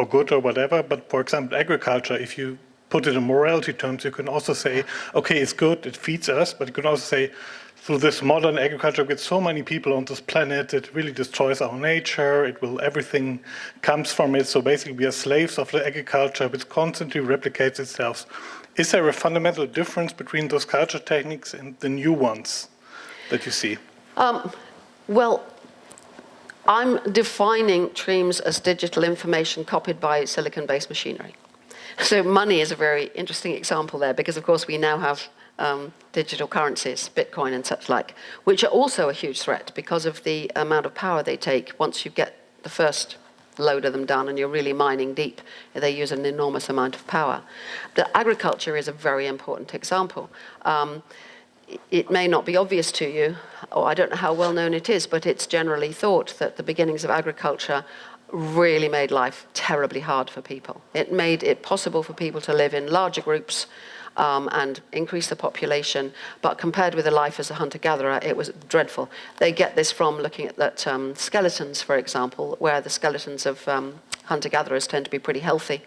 good or whatever. But for example, agriculture, if you put it in morality terms, you can also say, okay, it's good, it feeds us, but you can also say, through this modern agriculture, with so many people on this planet, it really destroys our nature, everything comes from it, so basically we are slaves of the agriculture, which constantly replicates itself. Is there a fundamental difference between those culture techniques and the new ones that you see? Well, I'm defining streams as digital information copied by silicon-based machinery. So money is a very interesting example there, because of course we now have digital currencies, Bitcoin and such like, which are also a huge threat because of the amount of power they take. Once you get the first load of them done and you're really mining deep, they use an enormous amount of power. The agriculture is a very important example. It may not be obvious to you, or I don't know how well known it is, but it's generally thought that the beginnings of agriculture really made life terribly hard for people. It made it possible for people to live in larger groups and increase the population, but compared with a life as a hunter-gatherer, it was dreadful. They get this from looking at that skeletons, for example, where the skeletons of hunter-gatherers tend to be pretty healthy,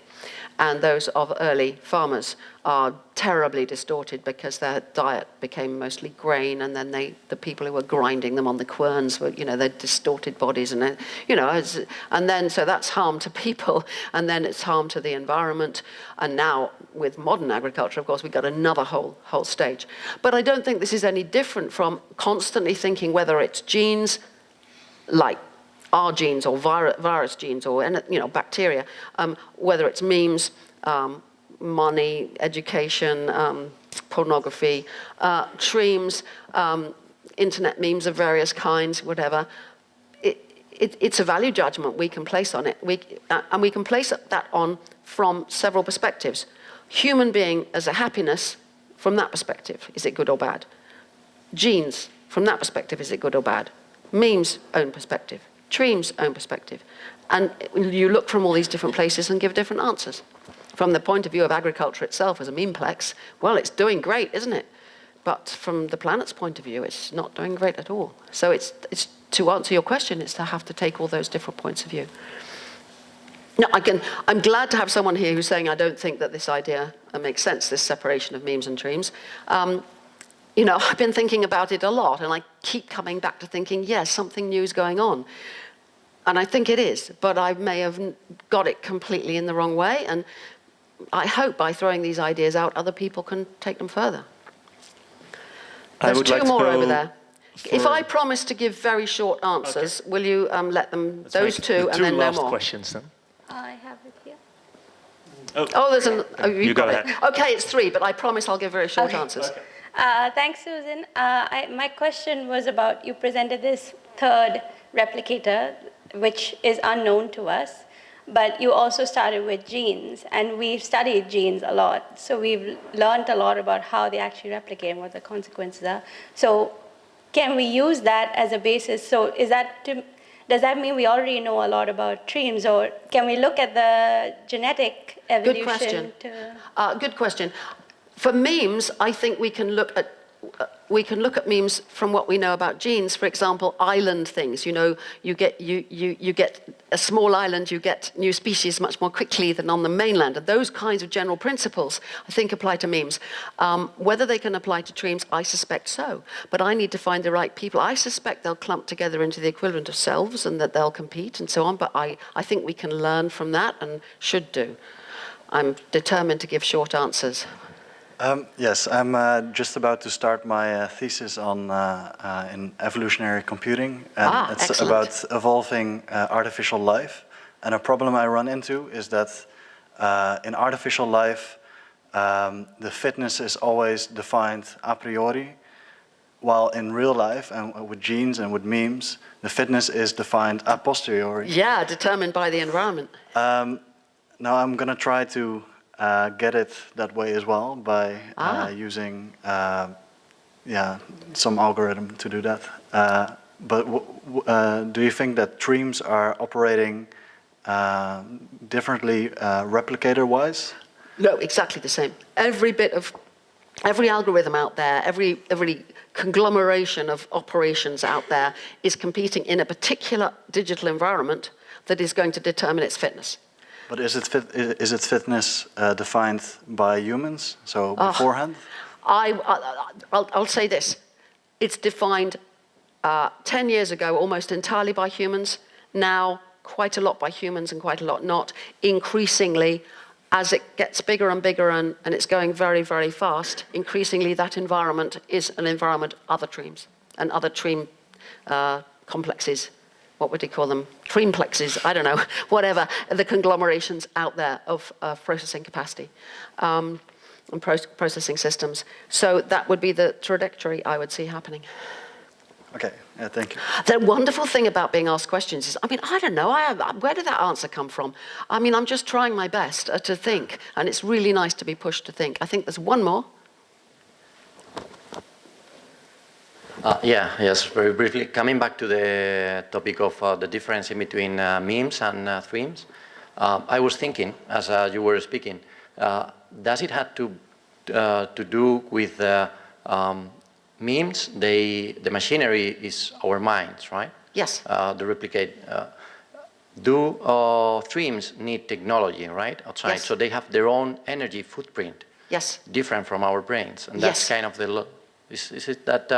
and those of early farmers are terribly distorted because their diet became mostly grain, and then the people who were grinding them on the querns were, their distorted bodies, and and then so that's harm to people, and then it's harm to the environment. And now with modern agriculture, of course, we've got another whole stage. But I don't think this is any different from constantly thinking whether it's genes like our genes or virus genes or bacteria, whether it's memes, money, education, pornography, streams, internet memes of various kinds, whatever. It's a value judgment we can place on it. And we can place that on from several perspectives. Human being as a happiness, from that perspective, is it good or bad? Genes, from that perspective, is it good or bad? Memes, own perspective. Streams, own perspective. And you look from all these different places and give different answers. From the point of view of agriculture itself as a memeplex, well, it's doing great, isn't it? But from the planet's point of view, it's not doing great at all. So it's to answer your question, it's to have to take all those different points of view. Now, I'm glad to have someone here who's saying, I don't think that this idea makes sense, this separation of memes and dreams. I've been thinking about it a lot, and I keep coming back to thinking, yes, something new is going on. And I think it is, but I may have got it completely in the wrong way, and I hope by throwing these ideas out, other people can take them further. There's two more over there. If I promise to give very short answers, will you let them, those two, and then no more? Two last questions then. I have it here. Oh, there's an, you got it. Okay, it's three, but I promise I'll give very short answers. Okay. Thanks, Susan. My question was about, you presented this third replicator, which is unknown to us, but you also started with genes, and we've studied genes a lot. So we've learned a lot about how they actually replicate and what the consequences are. So can we use that as a basis? So does that mean we already know a lot about streams, or can we look at the genetic evolution? Good question. For memes, I think we can look at memes from what we know about genes. For example, island things. You get a small island, you get new species much more quickly than on the mainland. And those kinds of general principles, I think, apply to memes. Whether they can apply to streams, I suspect so. But I need to find the right people. I suspect they'll clump together into the equivalent of selves and that they'll compete and so on. But I think we can learn from that and should do. I'm determined to give short answers. Yes, I'm just about to start my thesis on in evolutionary computing, and it's excellent. about evolving artificial life. And a problem I run into is that in artificial life, the fitness is always defined a priori, while in real life and with genes and with memes, the fitness is defined a posteriori. Yeah, determined by the environment. Now I'm going to try to get it that way as well by using some algorithm to do that. But do you think that streams are operating differently replicator-wise? No, exactly the same. Every algorithm out there, every conglomeration of operations out there is competing in a particular digital environment that is going to determine its fitness. But is its fitness defined by humans, so beforehand? I'll say this. It's defined 10 years ago almost entirely by humans, now quite a lot by humans and quite a lot not. Increasingly, as it gets bigger and bigger and it's going very, very fast, increasingly that environment is an environment of other streams and other stream complexes. What would you call them? Streamplexes, I don't know, whatever, the conglomerations out there of processing capacity and processing systems. So that would be the trajectory I would see happening. Okay, thank you. The wonderful thing about being asked questions is, I mean, I don't know, where did that answer come from? I mean, I'm just trying my best to think, and it's really nice to be pushed to think. I think there's one more. Yes, very briefly. Coming back to the topic of the difference in between memes and streams, I was thinking, as you were speaking, does it have to do with memes? The machinery is our minds, right? Yes. The replicate. Do streams need technology, right, outside? Yes. So they have their own energy footprint. Yes. Different from our brains, and Yes. that's kind of the. Is it that?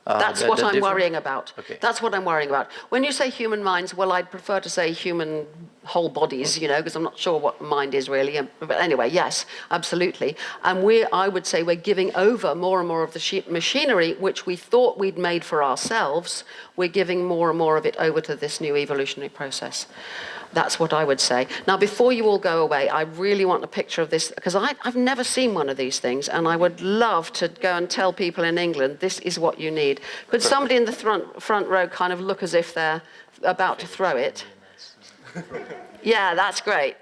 That's what I'm difference? worrying about. Okay. That's what I'm worrying about. When you say human minds, well, I'd prefer to say human whole bodies, you know, because I'm not sure what mind is really. But anyway, yes, absolutely. And I would say we're giving over more and more of the machinery which we thought we'd made for ourselves. We're giving more and more of it over to this new evolutionary process. That's what I would say. Now, before you all go away, I really want a picture of this, because I've never seen one of these things, and I would love to go and tell people in England, this is what you need. Could somebody in the front row kind of look as if they're about to throw it? Yeah, that's great.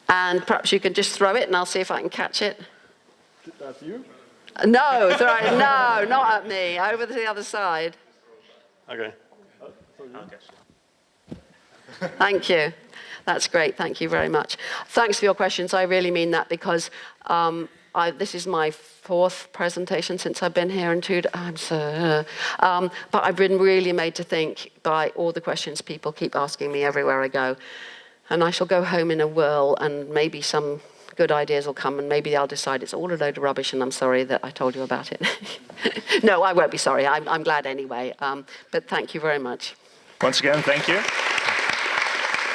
And perhaps you can just throw it, and I'll see if I can catch it. At you? No, throw it. No, not at me. Over to the other side. Okay. Thank you. That's great. Thank you very much. Thanks for your questions. I really mean that, because this is my 4th presentation since I've been here in 2 days. But I've been really made to think by all the questions people keep asking me everywhere I go. And I shall go home in a whirl, and maybe some good ideas will come, and maybe I'll decide it's all a load of rubbish, and I'm sorry that I told you about it. No, I won't be sorry. I'm glad anyway. But thank you very much. Once again, thank you.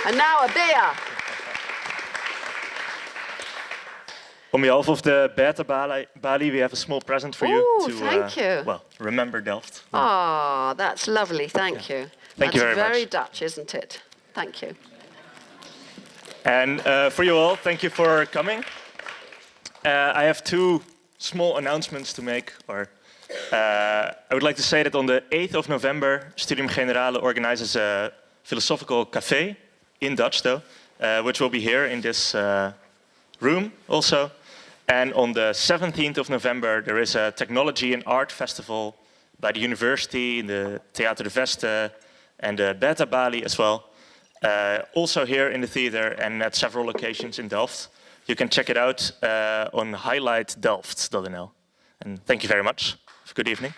And now a beer. On behalf of the Beta Bali, we have a small present for you. Ooh, To, thank you. Well, remember Delft. Ah, that's lovely. Thank you. Thank you very That's very much. Dutch, isn't it? Thank you. And for you all, thank you for coming. I have 2 small announcements to make. I would like to say that on the 8th of November, Studium Generale organizes a philosophical cafe, in Dutch though, which will be here in this room also. And on the 17th of November, there is a technology and art festival by the university, in the Theater de Veste, and the Beta Bali as well. Also here in the theater and at several locations in Delft. You can check it out on highlightdelft.nl. And thank you very much. Have a good evening.